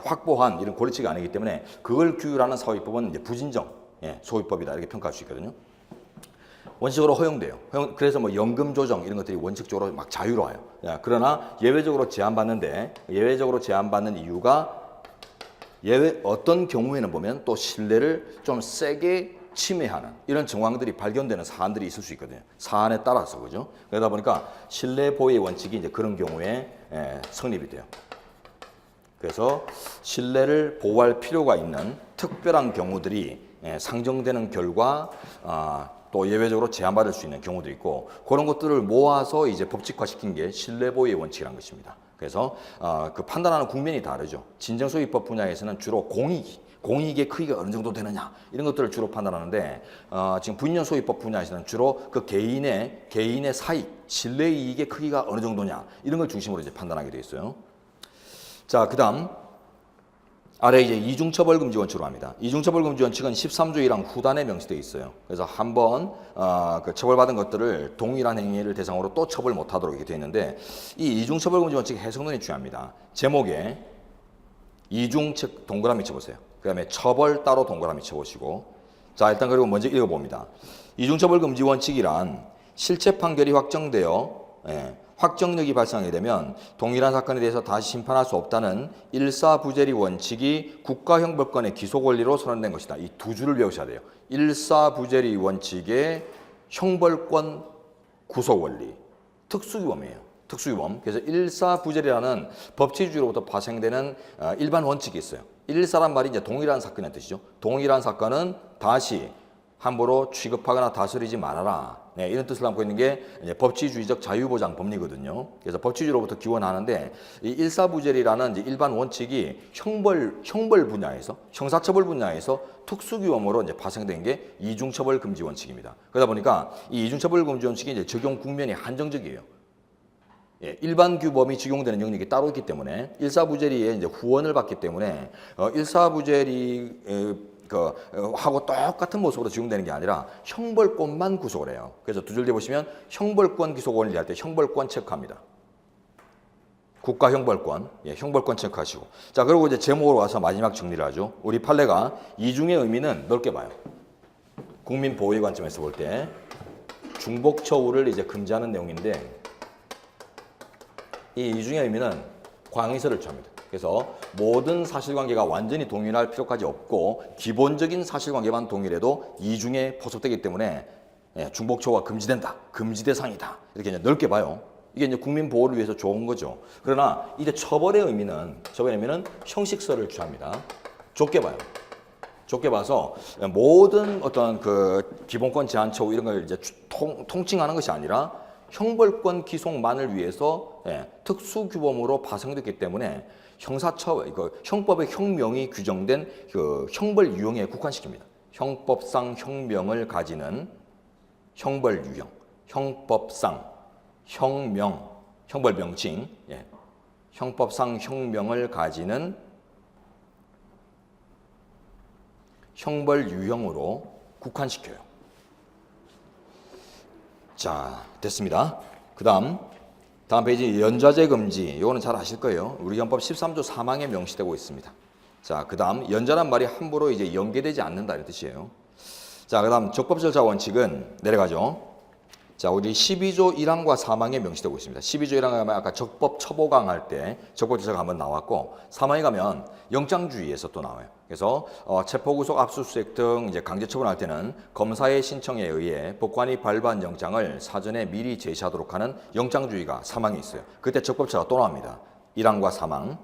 S1: 확보한 이런 권리치가 아니기 때문에 그걸 규율하는 사후입법은 이제 부진정 소위법이다 이렇게 평가할 수 있거든요. 원칙적으로 허용돼요. 그래서 뭐 연금 조정 이런 것들이 원칙적으로 막 자유로워요. 그러나 예외적으로 제한받는 이유가 어떤 경우에는 보면 또 신뢰를 좀 세게 침해하는 이런 정황들이 발견되는 사안들이 있을 수 있거든요. 사안에 따라서 그죠? 그러다 보니까 신뢰 보호의 원칙이 이제 그런 경우에 성립이 돼요. 그래서 신뢰를 보호할 필요가 있는 특별한 경우들이 상정되는 결과 또 예외적으로 제한받을 수 있는 경우도 있고 그런 것들을 모아서 이제 법칙화시킨 게 신뢰 보호의 원칙이라는 것입니다. 그래서 그 판단하는 국면이 다르죠. 진정소위법 분야에서는 주로 공익의 크기가 어느 정도 되느냐 이런 것들을 주로 판단하는데 지금 부인연 소위법 분야에서는 주로 그 개인의 사익, 신뢰 이익의 크기가 어느 정도냐 이런 걸 중심으로 이제 판단하게 돼 있어요. 자, 그다음 아래 이제 이중처벌금지 원칙으로 합니다. 이중처벌금지 원칙은 13조 1항 후단에 명시되어 있어요. 그래서 한번 그 처벌받은 것들을 동일한 행위를 대상으로 또 처벌 못하도록 이렇게 되어 있는데 이 이중처벌금지 원칙 해석론이 중요합니다. 제목에 이중 동그라미 쳐보세요. 그 다음에 처벌 따로 동그라미 쳐보시고 자 일단 그리고 먼저 읽어봅니다. 이중처벌금지 원칙이란 실체 판결이 확정되어 확정력이 발생하게 되면 동일한 사건에 대해서 다시 심판할 수 없다는 일사부재리 원칙이 국가형벌권의 기소 권리로 선언된 것이다. 이 두 줄을 외우셔야 돼요. 일사부재리 원칙의 형벌권 구속 원리. 특수규범이에요. 특수규범. 그래서 일사부재리라는 법치주의로부터 파생되는 일반 원칙이 있어요. 일사란 말이 이제 동일한 사건의 뜻이죠. 동일한 사건은 다시 함부로 취급하거나 다스리지 말아라. 네, 이런 뜻을 담고 있는 게 이제 법치주의적 자유보장 법리거든요. 그래서 법치주의로부터 기원하는데 이 일사부재리라는 이제 일반 원칙이 형벌 분야에서 형사처벌 분야에서 특수규범으로 이제 파생된 게 이중처벌 금지 원칙입니다. 그러다 보니까 이 이중처벌 금지 원칙이 이제 적용 국면이 한정적이에요. 예, 일반 규범이 적용되는 영역이 따로 있기 때문에 일사부재리에 이제 후원을 받기 때문에 일사부재리 하고 똑같은 모습으로 적용되는 게 아니라 형벌권만 구속을 해요. 그래서 두 줄 뒤에 보시면 형벌권 기소 원리할 때 형벌권 체크합니다. 국가 형벌권, 예, 형벌권 체크하시고. 자, 그리고 이제 제목으로 와서 마지막 정리를 하죠. 우리 판례가 이중의 의미는 넓게 봐요. 국민 보호의 관점에서 볼 때 중복 처우를 이제 금지하는 내용인데 이 이중의 의미는 광의설을 취합니다. 그래서 모든 사실관계가 완전히 동일할 필요까지 없고 기본적인 사실관계만 동일해도 이중에 포섭되기 때문에 중복처우가 금지된다. 금지 대상이다. 이렇게 이제 넓게 봐요. 이게 이제 국민 보호를 위해서 좋은 거죠. 그러나 이제 처벌의 의미는 형식설을 취합니다. 좁게 봐요. 좁게 봐서 모든 어떤 그 기본권 제한 처우 이런 걸 이제 통칭하는 것이 아니라 형벌권 기속만을 위해서 특수규범으로 파생됐기 때문에 형법의 형명이 규정된 그 형벌 유형에 국한시킵니다. 형법상 형명을 가지는 형벌 유형, 형법상 형명, 형벌 명칭, 형법상 형명을 가지는 형벌 유형으로 국한시켜요. 자, 됐습니다. 다음 페이지 연좌제 금지. 이거는 잘 아실 거예요. 우리 헌법 13조 3항에 명시되고 있습니다. 자, 연좌란 말이 함부로 이제 연계되지 않는다 이런 뜻이에요. 자, 적법 절차 원칙은 내려가죠. 자, 우리 12조 1항과 3항에 명시되고 있습니다. 12조 1항에 가면 아까 적법 처보강 할 때 적법 절차가 한번 나왔고 3항에 가면 영장주의에서 또 나와요. 그래서 체포구속 압수수색 등 이제 강제 처분할 때는 검사의 신청에 의해 법관이 발부한 영장을 사전에 미리 제시하도록 하는 영장주의가 3항에 있어요. 그때 적법처가 또 나옵니다. 1항과 3항.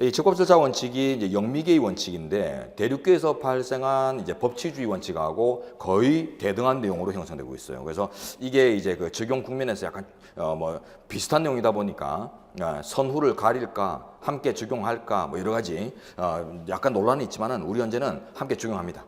S1: 이 적법절차 원칙이 이제 영미계의 원칙인데 대륙계에서 발생한 이제 법치주의 원칙하고 거의 대등한 내용으로 형성되고 있어요. 그래서 이게 이제 그 적용 국면에서 약간 비슷한 내용이다 보니까 선후를 가릴까 함께 적용할까 뭐 여러 가지 약간 논란이 있지만은 우리 헌재는 함께 적용합니다.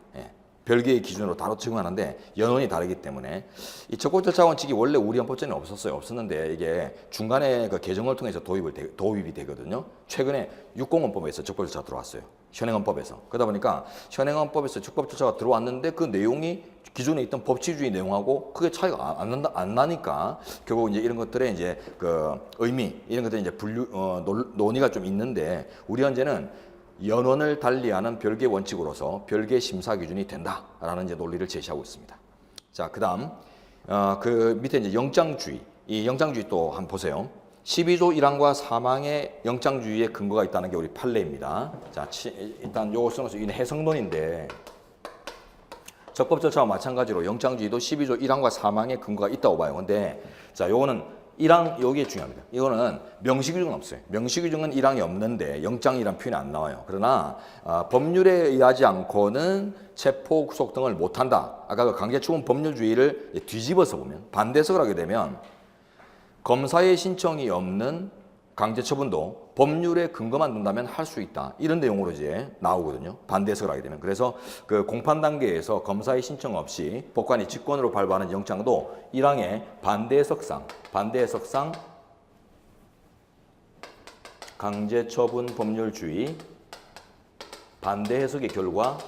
S1: 별개의 기준으로 다뤄 적용하는데 연원이 다르기 때문에 이 적법절차 원칙이 원래 우리 헌법전에 없었는데 이게 중간에 그 개정을 통해서 도입이 되거든요. 최근에 육공헌법에서 적법절차가 들어왔어요. 현행헌법에서. 그러다 보니까 현행헌법에서 적법절차가 들어왔는데 그 내용이 기존에 있던 법치주의 내용하고 크게 차이가 안 나니까 결국 이제 이런 것들의 이제 그 의미 이런 것들이 이제 논의가 좀 있는데 우리 헌재는 연원을 달리하는 별개 원칙으로서 별개 심사 기준이 된다라는 이제 논리를 제시하고 있습니다. 자, 그 밑에 이제 영장주의, 이 영장주의 또 한번 보세요. 12조 1항과 3항에 영장주의에 근거가 있다는 게 우리 판례입니다. 자, 일단 요거 써놓으세요. 이건 해석론인데 적법 절차와 마찬가지로 영장주의도 12조 1항과 3항에 근거가 있다고 봐요. 근데 자, 요거는 1항 여기에 중요합니다. 이거는 명시규정은 없어요. 명시규정은 1항이 없는데 영장이란 표현이 안 나와요. 그러나 법률에 의하지 않고는 체포, 구속 등을 못한다. 아까 그 강제추분 법률주의를 뒤집어서 보면 반대해석을 하게 되면 검사의 신청이 없는 강제처분도 법률에 근거만 둔다면 할 수 있다. 이런 내용으로 이제 나오거든요. 반대해석을 하게 되면. 그래서 그 공판 단계에서 검사의 신청 없이 법관이 직권으로 발부하는 영장도 1항의 반대해석상 강제처분 법률주의 반대 해석의 결과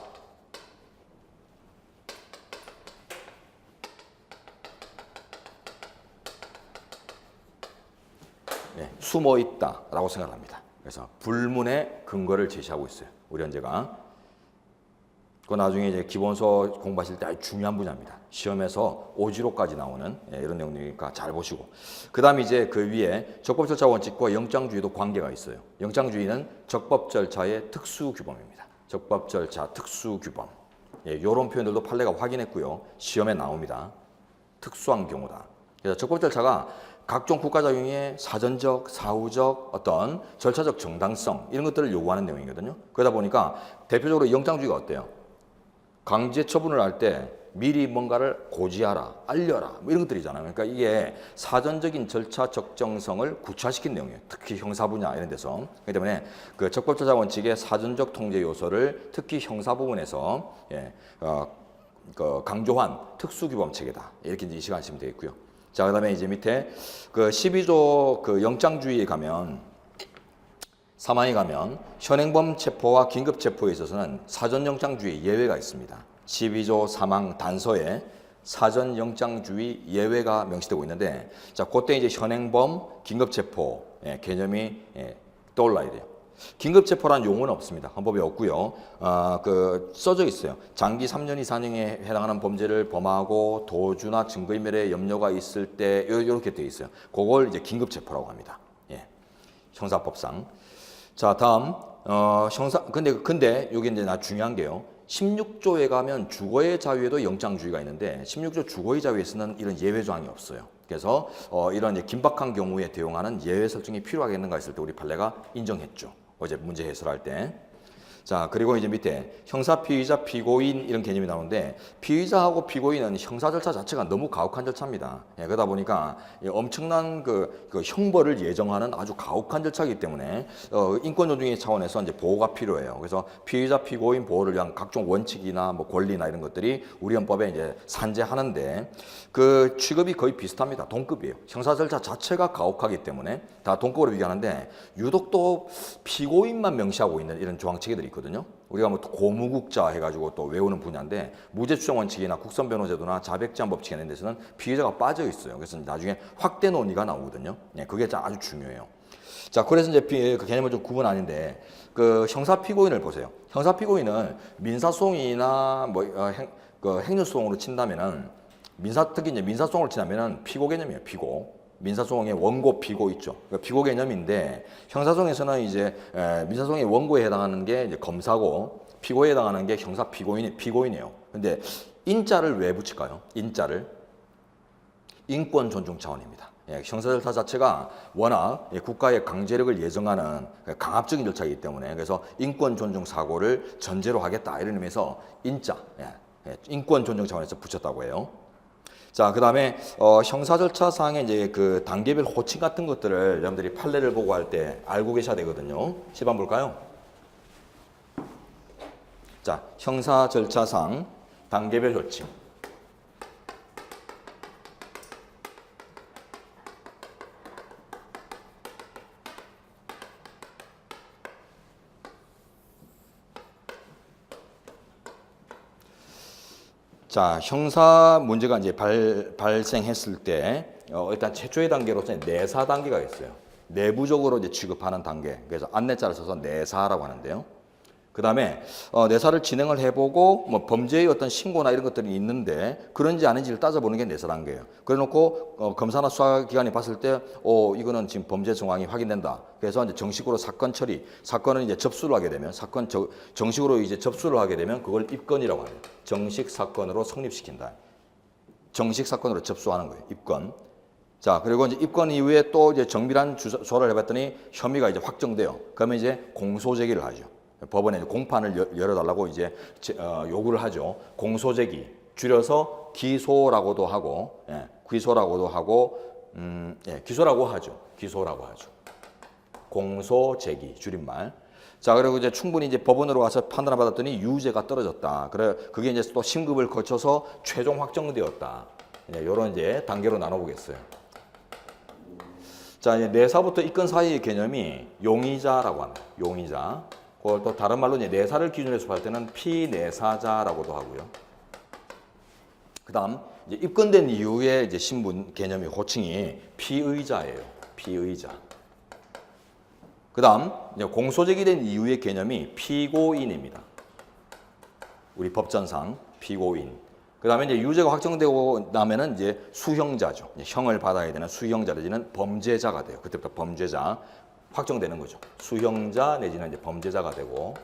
S1: 숨어 있다라고 생각합니다. 그래서 불문의 근거를 제시하고 있어요. 우리 헌재가. 그 나중에 이제 기본서 공부하실 때 아주 중요한 분야입니다. 시험에서 오지로까지 나오는 이런 내용이니까 잘 보시고. 그다음 이제 그 위에 적법 절차 원칙과 영장주의도 관계가 있어요. 영장주의는 적법 절차의 특수 규범입니다. 적법 절차 특수 규범. 이런 표현들도 판례가 확인했고요. 시험에 나옵니다. 특수한 경우다. 그래서 적법 절차가 각종 국가자유의 사전적, 사후적 어떤 절차적 정당성 이런 것들을 요구하는 내용이거든요. 그러다 보니까 대표적으로 영장주의가 어때요? 강제 처분을 할 때 미리 뭔가를 고지하라, 알려라, 뭐 이런 것들이잖아요. 그러니까 이게 사전적인 절차 적정성을 구체화시킨 내용이에요. 특히 형사 분야 이런 데서. 그렇기 때문에 그 적법조사 원칙의 사전적 통제 요소를 특히 형사 부분에서 강조한 특수규범 체계다. 이렇게 이제 이식하시면 되겠고요. 자, 그다음에 이제 밑에 그 12조 그 영장주의에 가면 사망에 가면 현행범 체포와 긴급 체포에 있어서는 사전영장주의 예외가 있습니다. 12조 사망 단서에 사전영장주의 예외가 명시되고 있는데, 자, 그때 이제 현행범, 긴급체포 개념이 떠올라야 돼요. 긴급체포란 용어는 없습니다. 헌법에 없고요. 그 써져 있어요. 장기 3년 이상형에 해당하는 범죄를 범하고 도주나 증거인멸의 염려가 있을 때 이렇게 되어 있어요. 그걸 이제 긴급체포라고 합니다. 예. 형사법상. 자, 다음 근데 여기 이제 중요한 게요. 16조에 가면 주거의 자유에도 영장주의가 있는데 16조 주거의 자유에서는 이런 예외 조항이 없어요. 그래서 이런 긴박한 경우에 대응하는 예외 설정이 필요하겠는가 했을 때 우리 판례가 인정했죠. 어제 문제 해설할 때. 자, 그리고 이제 밑에 형사 피의자, 피고인 이런 개념이 나오는데 피의자하고 피고인은 형사 절차 자체가 너무 가혹한 절차입니다. 예, 그러다 보니까 엄청난 그 형벌을 예정하는 아주 가혹한 절차이기 때문에 인권 존중의 차원에서 이제 보호가 필요해요. 그래서 피의자, 피고인 보호를 위한 각종 원칙이나 뭐 권리나 이런 것들이 우리 헌법에 이제 산재하는데 그 취급이 거의 비슷합니다. 동급이에요. 형사 절차 자체가 가혹하기 때문에 다 동급으로 비교하는데 유독 또 피고인만 명시하고 있는 이런 조항 체계들이 있거든요. 우리가 뭐 고무국자 해가지고 또 외우는 분야인데 무죄 추정 원칙이나 국선 변호제도나 자백 제한 법칙 이런 데서는 피해자가 빠져 있어요. 그래서 나중에 확대 논의가 나오거든요. 네, 그게 아주 중요해요. 자, 그래서 이제 그 개념은 좀 구분 아닌데 그 형사 피고인을 보세요. 형사 피고인은 민사소송이나 그 행정소송으로 친다면은 특히 이제 민사소송으로 친다면은 피고 개념이에요. 피고. 민사소송의 원고 피고 있죠. 그러니까 피고 개념인데 형사소송에서는 이제 민사소송의 원고에 해당하는 게 이제 검사고 피고에 해당하는 게 형사 피고인이에요. 근데 인자를 왜 붙일까요? 인자를 인권 존중 차원입니다. 형사 절차 자체가 워낙 국가의 강제력을 예정하는 강압적인 절차이기 때문에 그래서 인권 존중 사고를 전제로 하겠다 이런 의미에서 인자 인권 존중 차원에서 붙였다고 해요. 자, 그 다음에 형사 절차 상의 이제 그 단계별 호칭 같은 것들을 여러분들이 판례를 보고 할 때 알고 계셔야 되거든요. 시범 볼까요? 자, 형사 절차상 단계별 호칭. 자, 형사 문제가 이제 발생했을 때 일단 최초의 단계로서 내사 단계가 있어요. 내부적으로 이제 취급하는 단계. 그래서 안내자를 써서 내사라고 하는데요. 그 다음에 내사를 진행을 해보고 뭐 범죄의 어떤 신고나 이런 것들이 있는데 그런지 아닌지를 따져보는 게 내사 단계예요. 그래놓고 검사나 수사기관이 봤을 때 이거는 지금 범죄 정황이 확인된다. 그래서 이제 정식으로 사건 처리, 사건을 이제 접수를 하게 되면 정식으로 이제 접수를 하게 되면 그걸 입건이라고 합니다. 정식 사건으로 성립시킨다. 정식 사건으로 접수하는 거예요. 입건. 자, 그리고 이제 입건 이후에 또 이제 정밀한 조사를 해봤더니 혐의가 이제 확정돼요. 그러면 이제 공소 제기를 하죠. 법원에 공판을 열어달라고 이제 요구를 하죠. 공소 제기, 줄여서 기소라고도 하고, 기소라고도 하고, 기소라고 하죠. 기소라고 하죠. 공소 제기 줄임말. 자, 그리고 이제 충분히 이제 법원으로 가서 판단을 받았더니 유죄가 떨어졌다. 그게 이제 또 심급을 거쳐서 최종 확정되었다. 이런 이제 단계로 나눠보겠어요. 자, 이제 내사부터 입건 사이의 개념이 용의자라고 합니다. 용의자. 그걸 또 다른 말로 이제 내사를 기준으로 해서 볼 때는 피내사자라고도 하고요. 그다음 이제 입건된 이후에 이제 신분 개념이 호칭이 피의자예요. 피의자. 그다음 이제 공소 제기된 이후의 개념이 피고인입니다. 우리 법전상 피고인. 그다음에 이제 유죄가 확정되고 나면은 이제 수형자죠. 이제 형을 받아야 되는 수형자 내지는 범죄자가 돼요. 그때부터 범죄자. 확정되는 거죠. 수형자 내지는 이제 범죄자가 되고.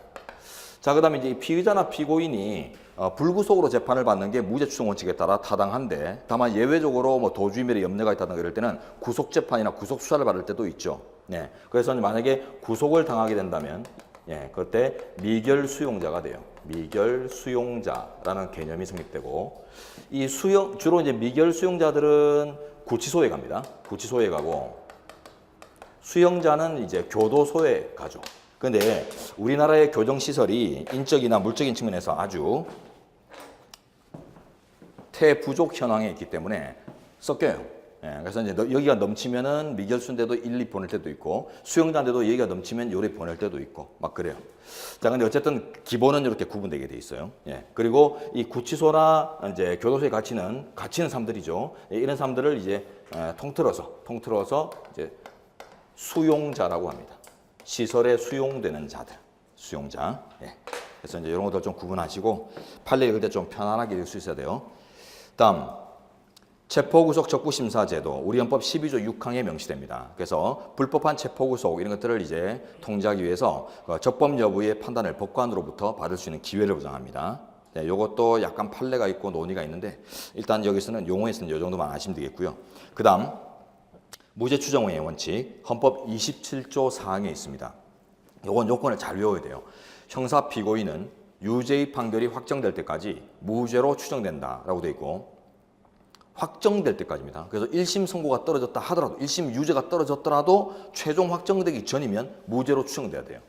S1: 자, 그다음에 이제 피의자나 피고인이 불구속으로 재판을 받는 게 무죄 추정 원칙에 따라 타당한데 다만 예외적으로 뭐 도주인멸의 염려가 있다든가 이럴 때는 구속 재판이나 구속 수사를 받을 때도 있죠. 그래서 만약에 구속을 당하게 된다면 그때 미결 수용자가 돼요. 미결 수용자라는 개념이 성립되고 이 주로 이제 미결 수용자들은 구치소에 갑니다. 구치소에 가고 수용자는 이제 교도소에 가죠. 근데 우리나라의 교정시설이 인적이나 물적인 측면에서 아주 태부족 현황에 있기 때문에 섞여요. 예, 그래서 이제 여기가 넘치면은 미결수인데도 1, 2 보낼 때도 있고 수용자인데도 여기가 넘치면 요래 보낼 때도 있고 막 그래요. 자, 근데 어쨌든 기본은 이렇게 구분되게 돼 있어요. 예, 그리고 이 구치소나 이제 교도소에 갇히는 사람들이죠. 예, 이런 사람들을 이제 통틀어서 이제 수용자라고 합니다. 시설에 수용되는 자들, 수용자. 예. 그래서 이제 이런 것들 좀 구분하시고 판례 읽을 때 좀 편안하게 읽을 수 있어야 돼요. 다음 체포구속 적부심사제도 우리 헌법 12조 6항에 명시됩니다. 그래서 불법한 체포구속 이런 것들을 이제 통제하기 위해서 적법 여부의 판단을 법관으로부터 받을 수 있는 기회를 보장합니다. 네, 이것도 약간 판례가 있고 논의가 있는데 일단 여기서는 용어에서는 이 정도만 아시면 되겠고요. 그 다음 무죄 추정의 원칙 헌법 27조 4항에 있습니다. 이건 요건을 잘 외워야 돼요. 형사 피고인은 유죄의 판결이 확정될 때까지 무죄로 추정된다라고 되어 있고 확정될 때까지입니다. 그래서 1심 선고가 떨어졌다 하더라도 1심 유죄가 떨어졌더라도 최종 확정되기 전이면 무죄로 추정돼야 돼요.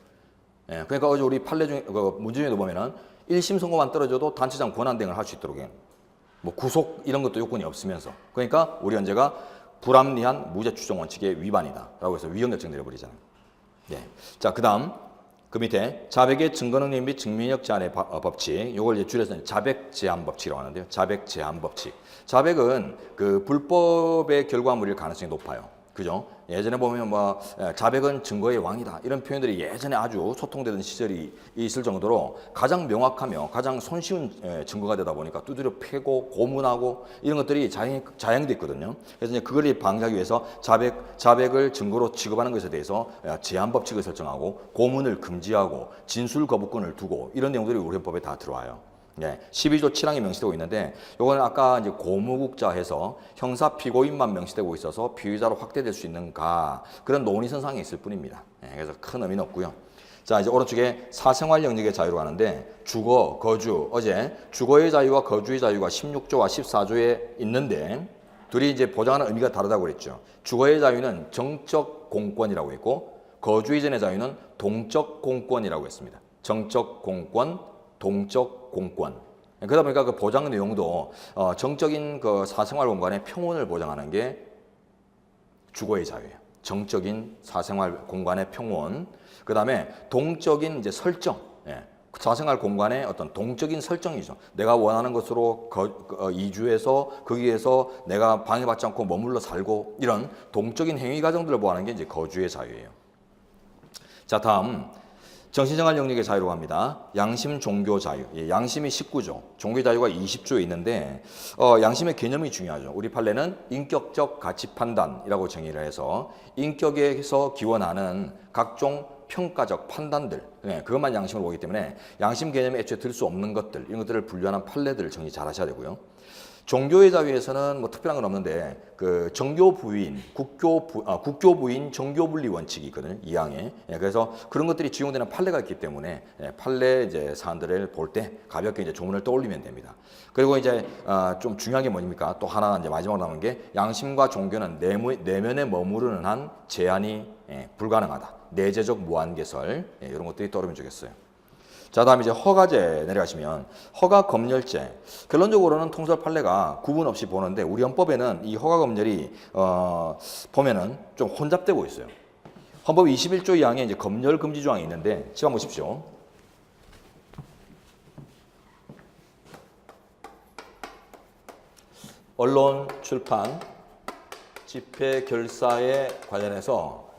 S1: 예, 그러니까 어제 우리 판례 중에 문제 중에도 보면은 1심 선고만 떨어져도 단체장 권한대행을 할 수 있도록 뭐 구속 이런 것도 요건이 없으면서 그러니까 우리 헌재가 불합리한 무죄 추정 원칙의 위반이다라고 해서 위헌 결정 내려버리잖아요. 예. 자, 그다음 그 밑에 자백의 증거 능력 및 증명력 제한의 법칙, 이걸 이제 줄여서 자백 제한 법칙이라고 하는데요. 자백 제한 법칙. 자백은 그 불법의 결과물일 가능성이 높아요. 그죠? 예전에 보면 뭐 자백은 증거의 왕이다 이런 표현들이 예전에 아주 소통되던 시절이 있을 정도로 가장 명확하며 가장 손쉬운 증거가 되다 보니까 두드려 패고 고문하고 이런 것들이 자행돼 있거든요. 그래서 이제 그걸 방지하기 위해서 자백을 증거로 취급하는 것에 대해서 제한 법칙을 설정하고 고문을 금지하고 진술 거부권을 두고 이런 내용들이 우리 헌법에 다 들어와요. 네, 12조 7항에 명시되고 있는데 요거는 아까 이제 고무국자 해서 형사 피고인만 명시되고 있어서 피의자로 확대될 수 있는가 그런 논의선상에 있을 뿐입니다. 네, 그래서 큰 의미는 없고요. 자, 이제 오른쪽에 사생활 영역의 자유로 가는데 주거, 거주, 어제 주거의 자유와 거주의 자유가 16조와 14조에 있는데 둘이 이제 보장하는 의미가 다르다고 그랬죠. 주거의 자유는 정적 공권이라고 했고 거주 이전의 자유는 동적 공권이라고 했습니다. 정적 공권, 동적 공권. 그러다 보니까 그 보장 내용도 정적인 그 사생활 공간의 평온을 보장하는 게 주거의 자유예요. 정적인 사생활 공간의 평온. 그다음에 동적인 이제 설정. 예. 사생활 공간의 어떤 동적인 설정이죠. 내가 원하는 것으로 이주해서 거기에서 내가 방해받지 않고 머물러 살고 이런 동적인 행위 과정들을 보호하는 게 이제 거주의 자유예요. 자, 다음 정신생활 영역의 자유로 갑니다. 양심 종교 자유. 예, 양심이 19조, 종교 자유가 20조에 있는데 양심의 개념이 중요하죠. 우리 판례는 인격적 가치 판단이라고 정의를 해서 인격에서 기원하는 각종 평가적 판단들, 그것만 양심으로 보기 때문에 양심 개념에 애초에 들 수 없는 것들, 이런 것들을 분류하는 판례들을 정의 잘 하셔야 되고요. 종교의 자유에서는 뭐 특별한 건 없는데 그 정교 부인, 국교 부인 정교 분리 원칙이 있거든요. 2항에. 예, 그래서 그런 것들이 적용되는 판례가 있기 때문에 판례 이제 사안들을 볼 때 가볍게 이제 조문을 떠올리면 됩니다. 그리고 이제 좀 중요한 게 뭐입니까? 또 하나 이제 마지막으로 남은 게 양심과 종교는 내면에 머무르는 한 제한이 불가능하다. 내재적 무한개설 이런 것들이 떠오르면 좋겠어요. 자, 다음 이제 허가제 내려가시면 허가 검열죄. 결론적으로는 통설 판례가 구분 없이 보는데 우리 헌법에는 이 허가 검열이 보면은 좀 혼잡되고 있어요. 헌법 21조 2항에 이제 검열 금지 조항이 있는데 지금 보십시오. 언론, 출판, 집회, 결사에 관련해서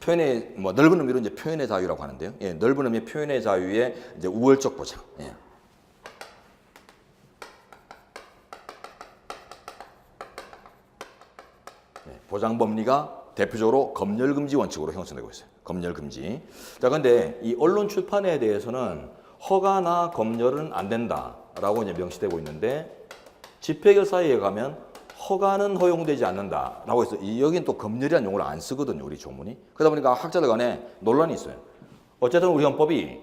S1: 표현의 뭐 넓은 의미로 이제 표현의 자유라고 하는데요. 예, 넓은 의미의 표현의 자유의 이제 우월적 보장. 예. 보장 범위가 대표적으로 검열 금지 원칙으로 형성되고 있어요. 검열 금지. 자, 근데 이 언론 출판에 대해서는 허가나 검열은 안 된다라고 이제 명시되고 있는데 집회 결사에 가면 허가는 허용되지 않는다라고 해서 여기는 또 검열이라는 용어를 안 쓰거든요. 우리 조문이. 그러다 보니까 학자들 간에 논란이 있어요. 어쨌든 우리 헌법이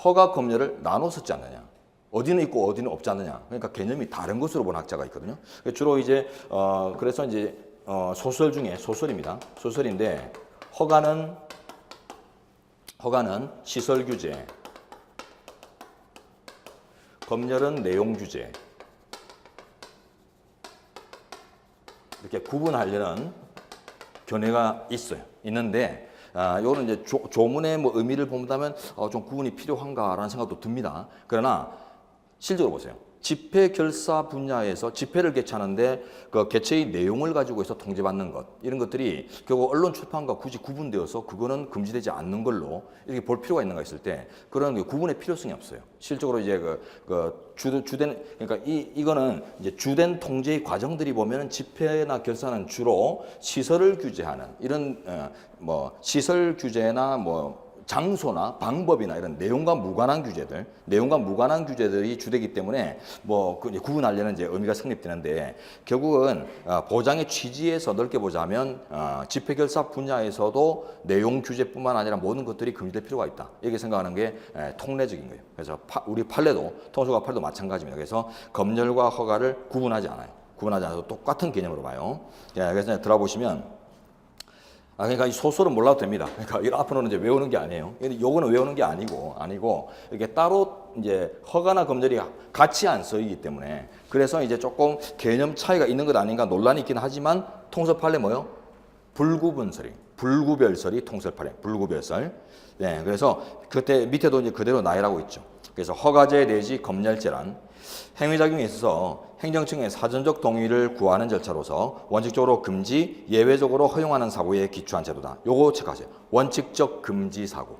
S1: 허가 검열을 나눠 썼지 않느냐. 어디는 있고 어디는 없지 않느냐. 그러니까 개념이 다른 것으로 본 학자가 있거든요. 주로 이제 그래서 이제 소설 중에 소설입니다. 소설인데 허가는 시설 규제, 검열은 내용 규제. 이렇게 구분하려는 견해가 있는데 요거는 이제 조문의 뭐 의미를 본다면 좀 구분이 필요한가라는 생각도 듭니다. 그러나 실제로 보세요. 집회 결사 분야에서 집회를 개최하는데 그 개최의 내용을 가지고 해서 통제받는 것 이런 것들이 결국 언론 출판과 굳이 구분되어서 그거는 금지되지 않는 걸로 이렇게 볼 필요가 있는가 했을 때 그런 구분의 필요성이 없어요. 실적으로 이제 주된 그러니까 이거는 이제 주된 통제의 과정들이 보면은 집회나 결사는 주로 시설을 규제하는 이런 뭐 시설 규제나 뭐 장소나 방법이나 이런 내용과 무관한 규제들이 주되기 때문에 뭐 구분하려는 이제 의미가 성립되는데 결국은 보장의 취지에서 넓게 보자면 집회 결사 분야에서도 내용 규제뿐만 아니라 모든 것들이 금지될 필요가 있다. 이렇게 생각하는 게 통례적인 거예요. 그래서 우리 판례도 통소가 판례도 마찬가지입니다. 그래서 검열과 허가를 구분하지 않아서 똑같은 개념으로 봐요. 그래서 들어보시면. 그러니까 이 소설은 몰라도 됩니다. 그러니까 이 앞으로는 이제 외우는 게 아니에요. 요거는 외우는 게 아니고 이렇게 따로 이제 허가나 검열이 같이 안 쓰이기 때문에 그래서 이제 조금 개념 차이가 있는 것 아닌가 논란이 있긴 하지만 통설 판례 뭐요? 불구별설이 통설 판례, 불구별설. 네, 그래서 그때 밑에도 이제 그대로 나열하고 있죠. 그래서 허가제 내지 검열제란 행위작용에 있어서 행정청의 사전적 동의를 구하는 절차로서 원칙적으로 금지, 예외적으로 허용하는 사고에 기초한 제도다. 요거 체크하세요. 원칙적 금지 사고.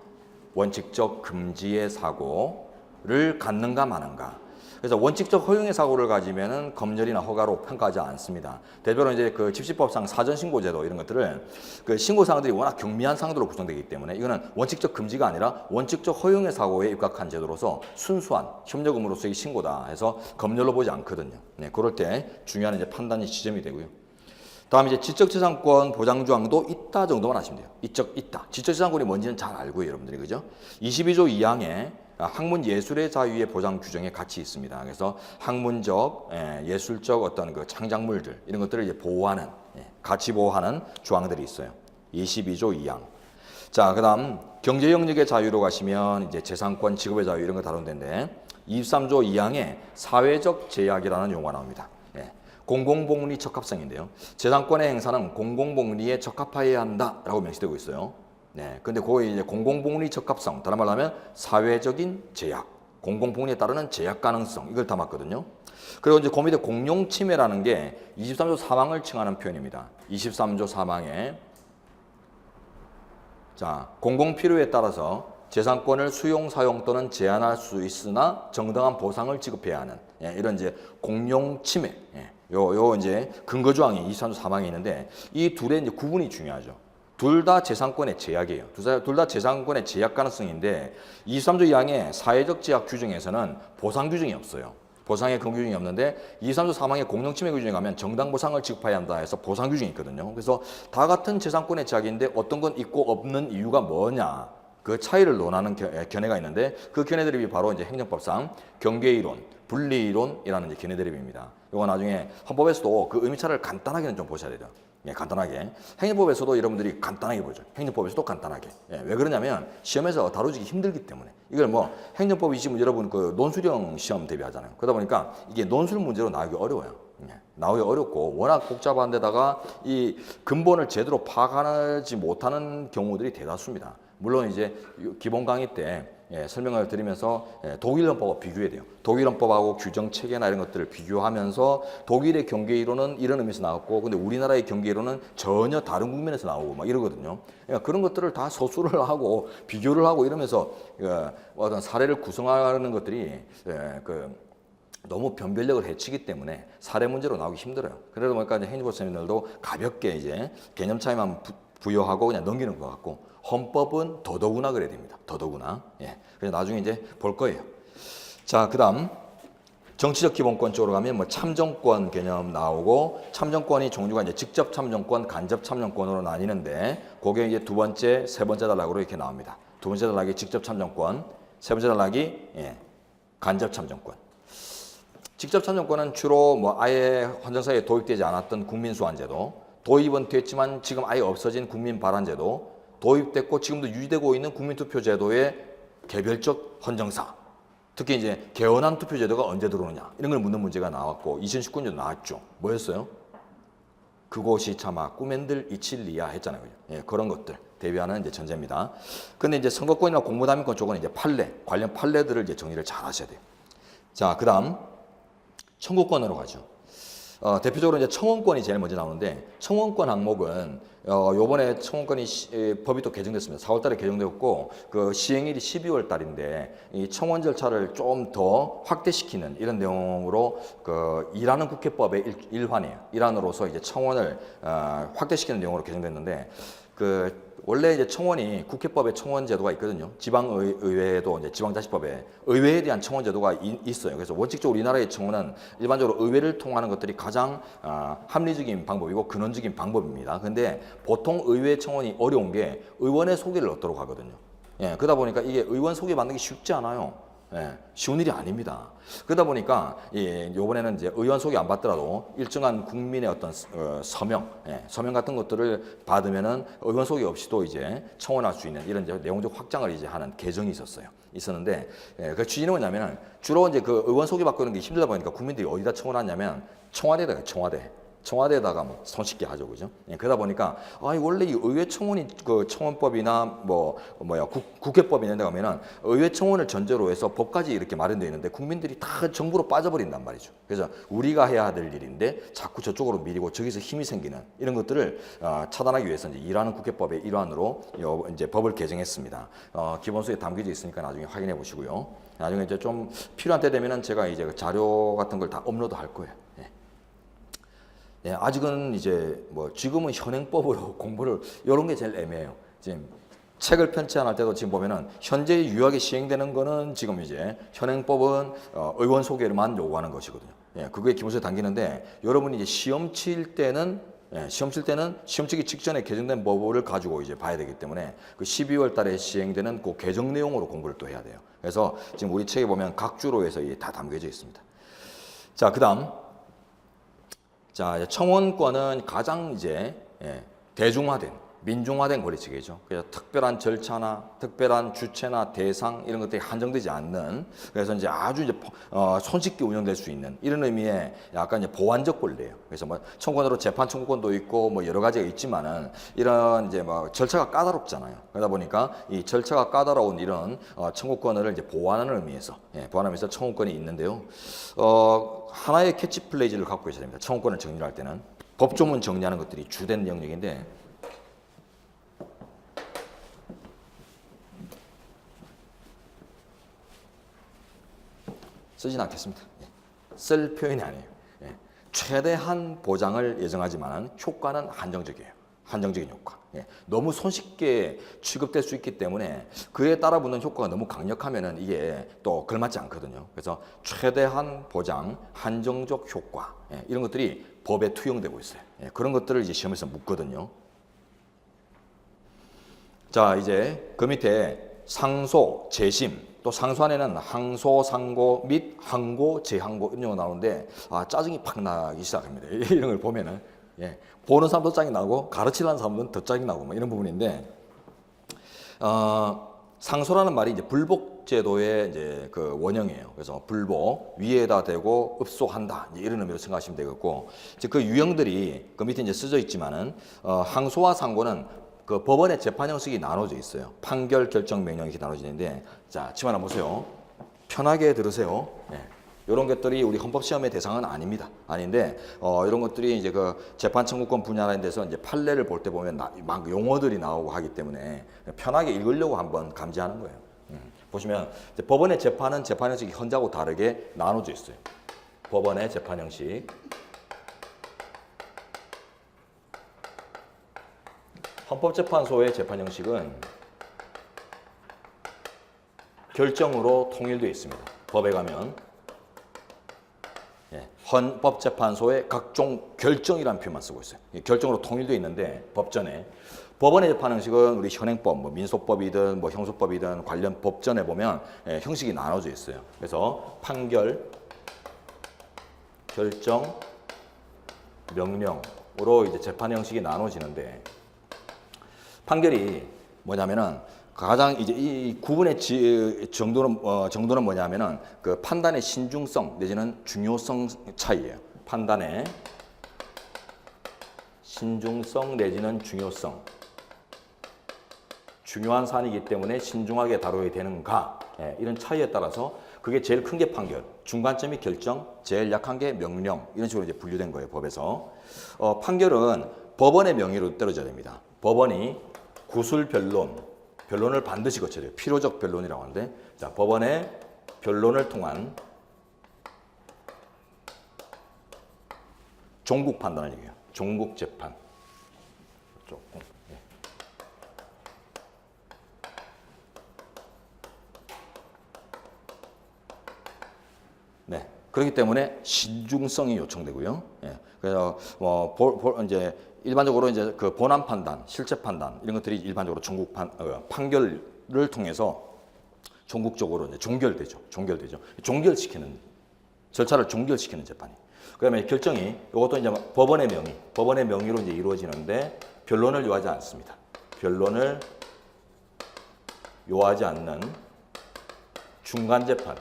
S1: 원칙적 금지의 사고를 갖는가 마는가. 그래서 원칙적 허용의 사고를 가지면은 검열이나 허가로 평가하지 않습니다. 대표로 이제 그 집시법상 사전신고제도 이런 것들을 그 신고사항들이 워낙 경미한 사항들로 구성되기 때문에 이거는 원칙적 금지가 아니라 원칙적 허용의 사고에 입각한 제도로서 순수한 협력 의무로서의 신고다 해서 검열로 보지 않거든요. 네, 그럴 때 중요한 이제 판단이 지점이 되고요. 다음 이제 지적재산권 보장 조항도 있다 정도만 하시면 돼요. 있다. 지적재산권이 뭔지는 잘 알고요, 여러분들이 그죠? 22조 2항에 학문 예술의 자유의 보장 규정에 같이 있습니다. 그래서 학문적, 예술적 어떤 그 창작물들 이런 것들을 이제 보호하는 같이 보호하는 조항들이 있어요. 22조 2항. 자, 그다음 경제 영역의 자유로 가시면 이제 재산권, 직업의 자유 이런 거 다룬 데인데 23조 2항에 사회적 제약이라는 용어가 나옵니다. 공공복리 적합성인데요. 재산권의 행사는 공공복리에 적합하여야 한다라고 명시되고 있어요. 네, 근데 그거 이제 공공복리 적합성, 다른 말로 하면 사회적인 제약, 공공복리에 따르는 제약 가능성 이걸 담았거든요. 그리고 이제 그 밑에 공용침해라는 게 23조 3항을 칭하는 표현입니다. 23조 3항에 자 공공필요에 따라서 재산권을 수용, 사용 또는 제한할 수 있으나 정당한 보상을 지급해야 하는 이런 이제 공용침해. 요 이제 근거 조항이 23조 3항에 있는데 이 둘의 이제 구분이 중요하죠. 둘 다 재산권의 제약이에요. 둘 다 재산권의 제약 가능성인데 23조 2항의 사회적 제약 규정에서는 보상 규정이 없어요. 보상의 그런 규정이 없는데 23조 3항의 공용침해 규정에 가면 정당 보상을 지급해야 한다 해서 보상 규정이 있거든요. 그래서 다 같은 재산권의 제약인데 어떤 건 있고 없는 이유가 뭐냐 그 차이를 논하는 견해가 있는데 그 견해 대립이 바로 이제 행정법상 경계이론, 분리이론이라는 이제 견해 대립입니다. 이거 나중에 헌법에서도 그 의미차를 간단하게는 좀 보셔야 돼요. 간단하게. 행정법에서도 여러분들이 간단하게 보죠. 행정법에서도 간단하게. 왜 그러냐면 시험에서 다루기 힘들기 때문에. 이걸 뭐 행정법이 지금 여러분 그 논술형 시험 대비하잖아요. 그러다 보니까 이게 논술 문제로 나오기 어려워요. 나오기 어렵고 워낙 복잡한 데다가 이 근본을 제대로 파악하지 못하는 경우들이 대다수입니다. 물론 이제 기본 강의 때 설명을 드리면서 독일 헌법과 비교해야 돼요. 독일 헌법하고 규정 체계나 이런 것들을 비교하면서 독일의 경계이론은 이런 의미에서 나왔고 근데 우리나라의 경계이론은 전혀 다른 국면에서 나오고 막 이러거든요. 그러니까 그런 것들을 다 서술을 하고 비교를 하고 이러면서 어떤 사례를 구성하는 것들이 너무 변별력을 해치기 때문에 사례 문제로 나오기 힘들어요. 그러다 보니까 이제 행정법 선생님들도 가볍게 이제 개념 차이만 부여하고 그냥 넘기는 것 같고 헌법은 더더구나 그래야 됩니다. 더더구나. 그래서 나중에 이제 볼 거예요. 자, 그다음 정치적 기본권 쪽으로 가면 뭐 참정권 개념 나오고 참정권이 종류가 이제 직접 참정권, 간접 참정권으로 나뉘는데 그게 이제 두 번째, 세 번째 단락으로 이렇게 나옵니다. 두 번째 단락이 직접 참정권, 세 번째 단락이 간접 참정권. 직접 참정권은 주로 뭐 아예 헌정사에 도입되지 않았던 국민수환제도, 도입은 됐지만 지금 아예 없어진 국민발안제도, 도입됐고 지금도 유지되고 있는 국민투표제도의 개별적 헌정사, 특히 이제 개헌한 투표제도가 언제 들어오느냐 이런 걸 묻는 문제가 나왔고 2019년도 나왔죠. 뭐였어요? 그곳이 차마 꿈엔들 이칠리야 했잖아요. 그런 것들 대비하는 이제 전제입니다. 근데 이제 선거권이나 공무담임권 쪽은 이제 판례, 관련 판례들을 이제 정리를 잘 하셔야 돼요. 자, 그다음 청구권으로 가죠. 대표적으로 이제 청원권이 제일 먼저 나오는데, 청원권 항목은 요번에 청원권이 법이 또 개정됐습니다. 4월 달에 개정되었고 그 시행일이 12월 달인데 이 청원 절차를 좀 더 확대시키는 이런 내용으로 그 일하는 국회법의 일환이에요. 일환으로서 이제 청원을 확대시키는 내용으로 개정됐는데, 그 원래 이제 청원이 국회법에 청원 제도가 있거든요. 지방의회에도 이제 지방자치법에 의회에 대한 청원 제도가 있어요. 그래서 원칙적으로 우리나라의 청원은 일반적으로 의회를 통하는 것들이 가장 합리적인 방법이고 근원적인 방법입니다. 근데 보통 의회 청원이 어려운 게 의원의 소개를 얻도록 하거든요. 그러다 보니까 이게 의원 소개 받는 게 쉽지 않아요. 쉬운 일이 아닙니다. 그러다 보니까 요번에는 이제 의원 소개 안 받더라도 일정한 국민의 어떤 서명 같은 것들을 받으면은 의원 소개 없이도 이제 청원할 수 있는 이런 이제 내용적 확장을 이제 하는 개정이 있었는데 그 취지는 뭐냐면은 주로 이제 그 의원 소개 받고 이런 게 힘들다 보니까 국민들이 어디다 청원하냐면 청와대에다가 뭐 손쉽게 하죠, 그죠? 그러다 보니까 원래 이 의회 청원이 그 청원법이나 국회법이 있는데 가면은 의회 청원을 전제로 해서 법까지 이렇게 마련되어 있는데 국민들이 다 정부로 빠져버린단 말이죠. 그래서 우리가 해야 될 일인데 자꾸 저쪽으로 밀리고 저기서 힘이 생기는 이런 것들을 차단하기 위해서 이제 일하는 국회법의 일환으로 이제 법을 개정했습니다. 기본소에 담겨져 있으니까 나중에 확인해 보시고요. 나중에 이제 좀 필요한 때 되면은 제가 이제 그 자료 같은 걸 다 업로드 할 거예요. 아직은 이제 뭐 지금은 현행법으로 공부를 이런 게 제일 애매해요. 지금 책을 편찬할 때도 지금 보면은 현재 유학에 시행되는 거는 지금 이제 현행법은 의원 소개를만 요구하는 것이거든요. 그게 기본서에 담기는데 여러분이 이제 시험 칠 때는 시험 치기 직전에 개정된 법을 가지고 이제 봐야 되기 때문에 그 12월 달에 시행되는 그 개정 내용으로 공부를 또 해야 돼요. 그래서 지금 우리 책에 보면 각 주로 해서 다 담겨져 있습니다. 자, 그다음. 자, 청원권은 가장 이제 대중화된, 민중화된 권리체계죠. 그래서 특별한 절차나 특별한 주체나 대상 이런 것들이 한정되지 않는, 그래서 이제 아주 이제 손쉽게 운영될 수 있는 이런 의미의 약간 이제 보완적 권리예요. 그래서 뭐 청구권으로 재판 청구권도 있고 뭐 여러 가지가 있지만은 이런 이제 뭐 절차가 까다롭잖아요. 그러다 보니까 이 절차가 까다로운 이런 청구권을 이제 보완하는 의미에서 보완하면서 청구권이 있는데요. 하나의 캐치플레이즈를 갖고 있어야 됩니다. 청구권을 정리할 때는 법조문 정리하는 것들이 주된 영역인데, 쓰진 않겠습니다. 쓸 표현이 아니에요. 최대한 보장을 예정하지만 효과는 한정적이에요. 한정적인 효과. 너무 손쉽게 취급될 수 있기 때문에 그에 따라 붙는 효과가 너무 강력하면은 이게 또 걸맞지 않거든요. 그래서 최대한 보장, 한정적 효과 이런 것들이 법에 투영되고 있어요. 그런 것들을 이제 시험에서 묻거든요. 자, 이제 그 밑에 상소, 재심, 또 상소 안에는 항소, 상고 및 항고, 재항고 이런 용어가 나오는데 짜증이 팍 나기 시작합니다. 이런 걸 보면은 보는 사람도 짜증이 나고 가르치려는 사람은 더 짜증이 나고 뭐 이런 부분인데, 상소라는 말이 이제 불복제도의 이제 그 원형이에요. 그래서 불복 위에다 대고 읍소한다 이런 의미로 생각하시면 되겠고, 이제 그 유형들이 그 밑에 이제 쓰여 있지만은 항소와 상고는 그 법원의 재판 형식이 나눠져 있어요. 판결, 결정, 명령 이렇게 나눠지는데, 자, 지금 하나 보세요. 편하게 들으세요. 이런 것들이 우리 헌법시험의 대상은 아닙니다. 아닌데, 이런 것들이 이제 그 재판 청구권 분야라는 데서 이제 판례를 볼 때 보면 막 용어들이 나오고 하기 때문에 편하게 읽으려고 한번 감지하는 거예요. 보시면 이제 법원의 재판은 재판 형식이 현재하고 다르게 나눠져 있어요. 법원의 재판 형식. 헌법재판소의 재판 형식은 결정으로 통일되어 있습니다. 법에 가면 헌법재판소의 각종 결정이라는 표현만 쓰고 있어요. 결정으로 통일되어 있는데 법전에 법원의 재판 형식은 우리 현행법, 뭐 민소법이든 뭐 형소법이든 관련 법전에 보면 형식이 나눠져 있어요. 그래서 판결, 결정, 명령으로 이제 재판 형식이 나눠지는데 판결이 뭐냐면은 가장 이제 이 구분의 정도는 뭐냐면은 그 판단의 신중성 내지는 중요성 차이예요. 판단의 신중성 내지는 중요성. 중요한 사안이기 때문에 신중하게 다뤄야 되는가 이런 차이에 따라서 그게 제일 큰 게 판결, 중간점이 결정, 제일 약한 게 명령 이런 식으로 이제 분류된 거예요 법에서. 판결은 법원의 명의로 떨어져야 됩니다. 법원이 구술 변론을 반드시 거쳐야 돼요. 필요적 변론이라고 하는데 자 법원의 변론을 통한 종국 판단을 얘기해요. 종국 재판. 조금. 네. 그렇기 때문에 신중성이 요청되고요. 그래서 이제 일반적으로 이제 그 본안 판단, 실체 판단 이런 것들이 일반적으로 종국 판결을 통해서 종국적으로 이제 종결되죠. 종결시키는 절차를 종결시키는 재판이. 그다음에 결정이 이것도 이제 법원의 명의로 이제 이루어지는데 변론을 요하지 않습니다. 변론을 요하지 않는 중간 재판.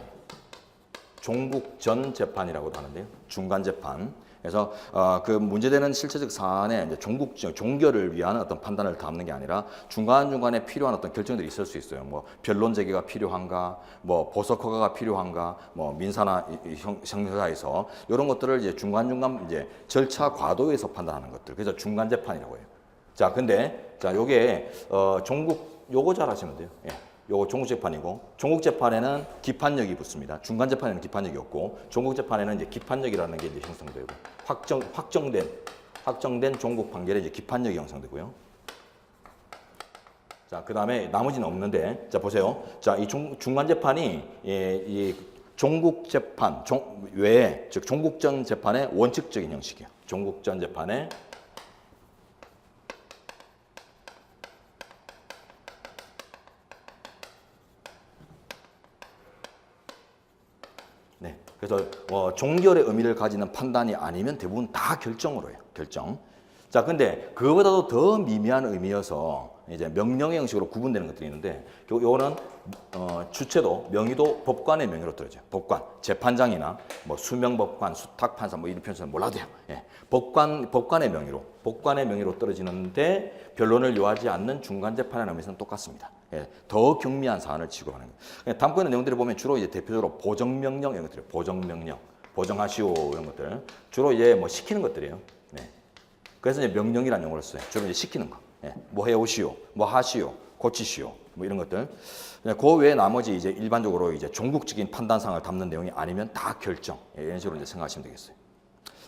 S1: 종국 전 재판이라고도 하는데요. 중간 재판. 그래서 그 문제되는 실체적 사안에 이제 종결을 위한 어떤 판단을 담는 게 아니라 중간중간에 필요한 어떤 결정들이 있을 수 있어요. 뭐 변론 제기가 필요한가, 뭐 보석 허가가 필요한가, 뭐 민사나 형사에서 이런 것들을 이제 중간중간 이제 절차 과도에서 판단하는 것들. 그래서 중간 재판이라고 해요. 자, 근데 자, 요게 요거 잘 하시면 돼요. 요거 종국재판이고 종국재판에는 기판력이 붙습니다. 중간재판에는 기판력이 없고 종국재판에는 이제 기판력이라는 게 이제 형성되고 확정된 종국 판결에 이제 기판력이 형성되고요. 자, 그다음에 나머지는 없는데 자 보세요. 자, 이 중간재판이 이 종국재판 외에 즉 종국전 재판의 원칙적인 형식이에요. 종국전 재판의 그래서 종결의 의미를 가지는 판단이 아니면 대부분 다 결정으로 해요. 결정. 자, 근데 그거보다도 더 미미한 의미여서 이제 명령의 형식으로 구분되는 것들이 있는데 요거는 주체도 명의도 법관의 명의로 떨어져요. 법관, 재판장이나 뭐 수명법관, 수탁판사 뭐 이런 표현은 몰라도 돼요. 법관의 명의로 떨어지는데 변론을 요하지 않는 중간재판의 의미에서는 똑같습니다. 더 경미한 사안을 취급하는 거예요. 다음번에 내용들을 보면 주로 이제 대표적으로 보정명령 이런 것들이에요. 보정명령, 보정하시오 이런 것들 주로 이제 뭐 시키는 것들이에요. 그래서 이제 명령이라는 용어를 써요. 주로 이제 시키는 거. 뭐 해오시오, 뭐 하시오, 고치시오, 뭐 이런 것들. 그 외에 나머지 이제 일반적으로 이제 종국적인 판단상을 담는 내용이 아니면 다 결정. 이런 식으로 이제 생각하시면 되겠어요.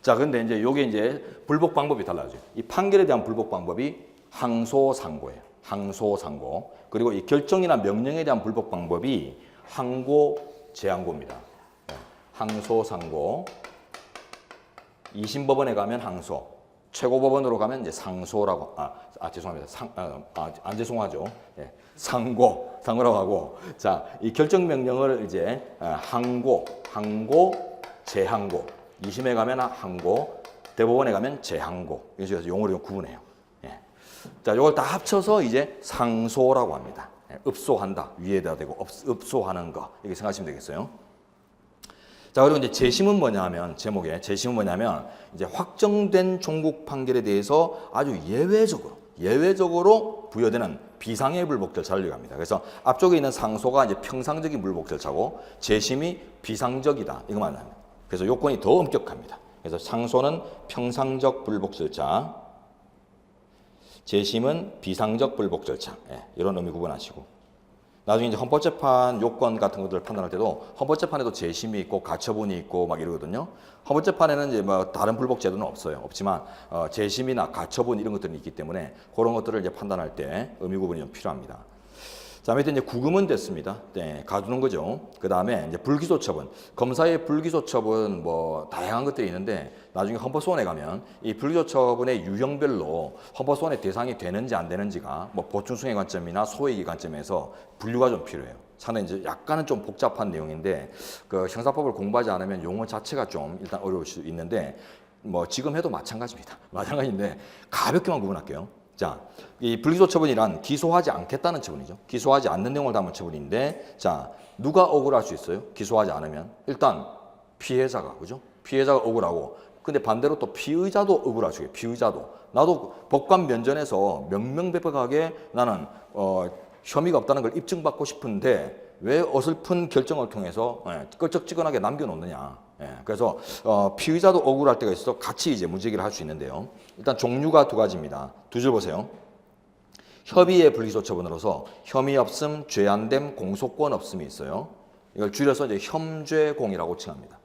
S1: 자, 근데 이제 요게 이제 불복 방법이 달라져요. 이 판결에 대한 불복 방법이 항소상고예요. 항소상고. 그리고 이 결정이나 명령에 대한 불복 방법이 항고, 재항고입니다. 항소상고. 2심법원에 가면 항소. 최고법원으로 가면 이제 상소라고 죄송합니다. 안 죄송하죠. 상고라고 하고 자, 이 결정 명령을 이제 항고, 재항고. 2심에 가면 항고, 대법원에 가면 재항고. 이런 식으로 용어를 구분해요. 자, 이걸 다 합쳐서 이제 상소라고 합니다. 읍소한다. 위에다 대고 읍소하는 거. 이렇게 생각하시면 되겠어요. 자, 그리고 이제 재심은 뭐냐면 제목에 재심은 뭐냐면 이제 확정된 종국 판결에 대해서 아주 예외적으로 부여되는 비상의 불복 절차를 얘기합니다. 그래서 앞쪽에 있는 상소가 이제 평상적인 불복 절차고 재심이 비상적이다. 이거 말합니다. 그래서 요건이 더 엄격합니다. 그래서 상소는 평상적 불복 절차, 재심은 비상적 불복 절차. 이런 의미 구분하시고. 나중에 이제 헌법재판 요건 같은 것들을 판단할 때도 헌법재판에도 재심이 있고 가처분이 있고 막 이러거든요. 헌법재판에는 이제 뭐 다른 불복 제도는 없지만 재심이나 가처분 이런 것들이 있기 때문에 그런 것들을 이제 판단할 때 의미 구분이 좀 필요합니다. 자, 밑에 이제 구금은 됐습니다. 네, 가두는 거죠. 그 다음에 이제 불기소 처분. 검사의 불기소 처분 뭐 다양한 것들이 있는데 나중에 헌법소원에 가면 이 불기소 처분의 유형별로 헌법소원의 대상이 되는지 안 되는지가 뭐 보충성의 관점이나 소외이기 관점에서 분류가 좀 필요해요. 상당히 이제 약간은 좀 복잡한 내용인데 그 형사법을 공부하지 않으면 용어 자체가 좀 일단 어려울 수 있는데 뭐 지금 해도 마찬가지입니다. 마찬가지인데 가볍게만 구분할게요. 자, 이 불기소 처분이란 기소하지 않겠다는 처분이죠. 기소하지 않는 내용을 담은 처분인데, 자, 누가 억울할 수 있어요? 기소하지 않으면 일단 피해자가, 그죠? 피해자가 억울하고, 근데 반대로 또 피의자도 억울할 수 있어요. 피의자도 나도 법관 면전에서 명명백백하게 나는 혐의가 없다는 걸 입증받고 싶은데 왜 어설픈 결정을 통해서 껄쩍지근하게 남겨놓느냐. 그래서 피의자도 억울할 때가 있어서 같이 이제 문제제기를 할 수 있는데요. 일단 종류가 두 가지입니다. 두 줄 보세요. 협의의 불기소 처분으로서 혐의 없음, 죄 안 됨, 공소권 없음이 있어요. 이걸 줄여서 이제 혐죄공이라고 칭합니다.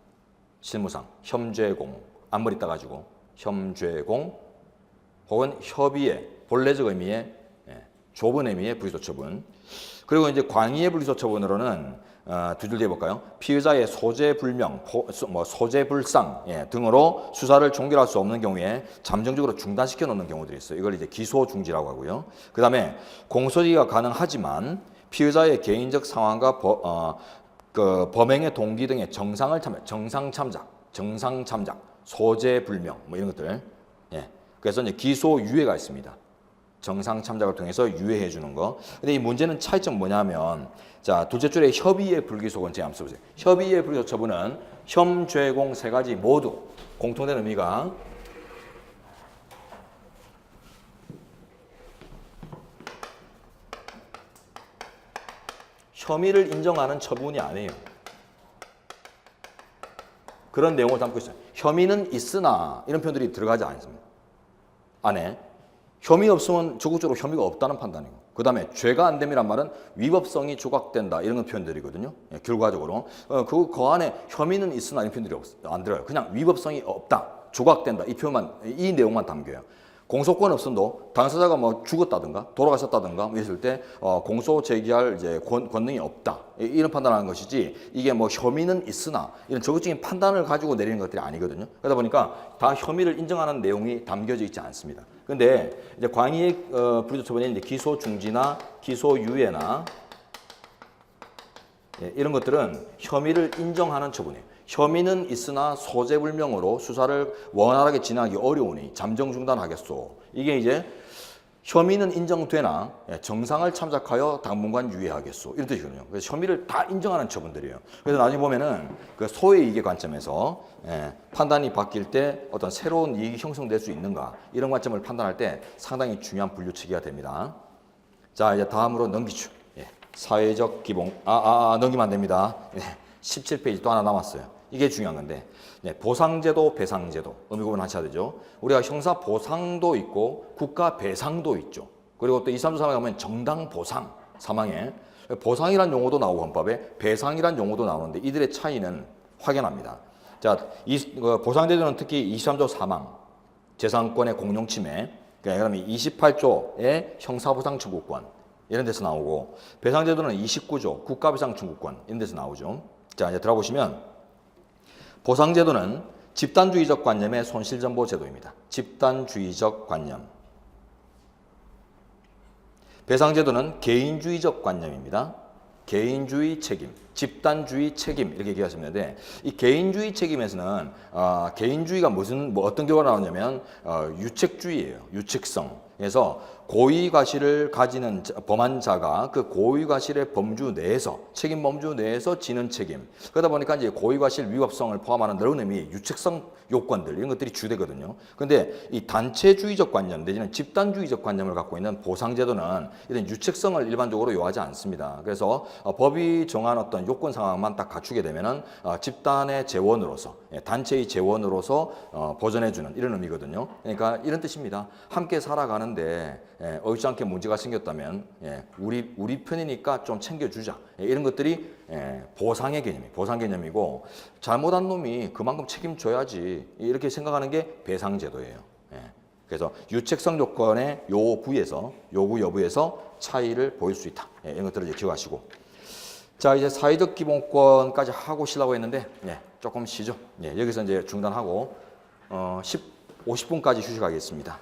S1: 실무상 혐죄공 앞머리 따가지고 혐죄공 혹은 협의의 본래적 의미의 좁은 의미의 불기소 처분. 그리고 이제 광의의 불기소 처분으로는 두 줄 뒤에 볼까요? 피의자의 소재 불명, 소재 불상 등으로 수사를 종결할 수 없는 경우에 잠정적으로 중단시켜 놓는 경우들이 있어요. 이걸 이제 기소 중지라고 하고요. 그 다음에 공소시효가 가능하지만 피의자의 개인적 상황과 그 범행의 동기 등의 정상 참작, 소재 불명 뭐 이런 것들. 그래서 이제 기소 유예가 있습니다. 정상 참작을 통해서 유예해 주는 거. 근데 이 문제는 차이점 뭐냐면, 자, 둘째 줄에 협의의 불기소건 제가 한번 써보세요. 협의의 불기소 처분은 혐, 죄, 공 세 가지 모두 공통된 의미가 혐의를 인정하는 처분이 아니에요. 그런 내용을 담고 있어요. 혐의는 있으나 이런 표현들이 들어가지 않습니다. 안에 혐의 없으면 적극적으로 혐의가 없다는 판단이고, 그 다음에 죄가 안 됨이란 말은 위법성이 조각된다 이런 표현들이거든요. 결과적으로 그 안에 혐의는 있으나 이런 표현들이 안 들어요. 그냥 위법성이 없다, 조각된다 이 표현만, 이 내용만 담겨요. 공소권 없음도 당사자가 뭐 죽었다든가 돌아가셨다든가 했을 때 공소 제기할 이제 권능이 없다 이런 판단하는 것이지, 이게 뭐 혐의는 있으나 이런 적극적인 판단을 가지고 내리는 것들이 아니거든요. 그러다 보니까 다 혐의를 인정하는 내용이 담겨져 있지 않습니다. 근데 이제 광의의 불기소 처분이 이제 기소 중지나 기소 유예나 이런 것들은 혐의를 인정하는 처분이에요. 혐의는 있으나 소재불명으로 수사를 원활하게 진행하기 어려우니 잠정 중단하겠소. 이게 이제 혐의는 인정되나 정상을 참작하여 당분간 유예하겠소. 이런 뜻이거든요. 그래서 혐의를 다 인정하는 처분들이에요. 그래서 나중에 보면은 그 소외이익의 관점에서 판단이 바뀔 때 어떤 새로운 이익이 형성될 수 있는가 이런 관점을 판단할 때 상당히 중요한 분류체계가 됩니다. 자, 이제 다음으로 넘기죠. 사회적 기본 넘기면 안 됩니다. 17페이지 또 하나 남았어요. 이게 중요한 건데, 보상제도, 배상제도 의미 구분하셔야 되죠. 우리가 형사 보상도 있고 국가 배상도 있죠. 그리고 또 2, 3조 3에 가면 정당 보상, 사망에 보상이란 용어도 나오고 헌법에 배상이란 용어도 나오는데 이들의 차이는 확연합니다. 자, 보상제도는 특히 23조 사망, 재산권의 공용침해, 그다음에 28조의 형사보상 청구권 이런 데서 나오고, 배상제도는 29조 국가배상 청구권 이런 데서 나오죠. 자, 이제 들어보시면 보상제도는 집단주의적 관념의 손실전보제도입니다. 집단주의적 관념. 배상제도는 개인주의적 관념입니다. 개인주의 책임, 집단주의 책임 이렇게 얘기하시면 되는데, 이 개인주의 책임에서는 개인주의가 어떤 결과가 나오냐면 유책주의예요. 유책성. 그래서 고의과실을 가지는 범한 자가 그 고의과실의 범주 내에서, 책임 범주 내에서 지는 책임. 그러다 보니까 이제 고의과실 위법성을 포함하는 넓은 의미의 유책성 요건들 이런 것들이 주되거든요. 그런데 이 단체주의적 관념 내지는 집단주의적 관념을 갖고 있는 보상제도는 이런 유책성을 일반적으로 요하지 않습니다. 그래서 법이 정한 어떤 요건 상황만 딱 갖추게 되면은 집단의 재원으로서, 단체의 재원으로서 보전해주는 이런 의미거든요. 그러니까 이런 뜻입니다. 함께 살아가는데 어렵지 않게 문제가 생겼다면 우리 편이니까 좀 챙겨주자. 이런 것들이 보상 개념이고, 잘못한 놈이 그만큼 책임져야지 이렇게 생각하는 게 배상제도예요. 그래서 유책성 조건의 요 부에서 요구 여부에서 차이를 보일 수 있다. 예, 이런 것들을 이제 기억하시고. 자, 이제 사회적 기본권까지 하고 쉬려고 했는데 예, 조금 쉬죠. 예, 여기서 이제 중단하고 50분까지 휴식하겠습니다.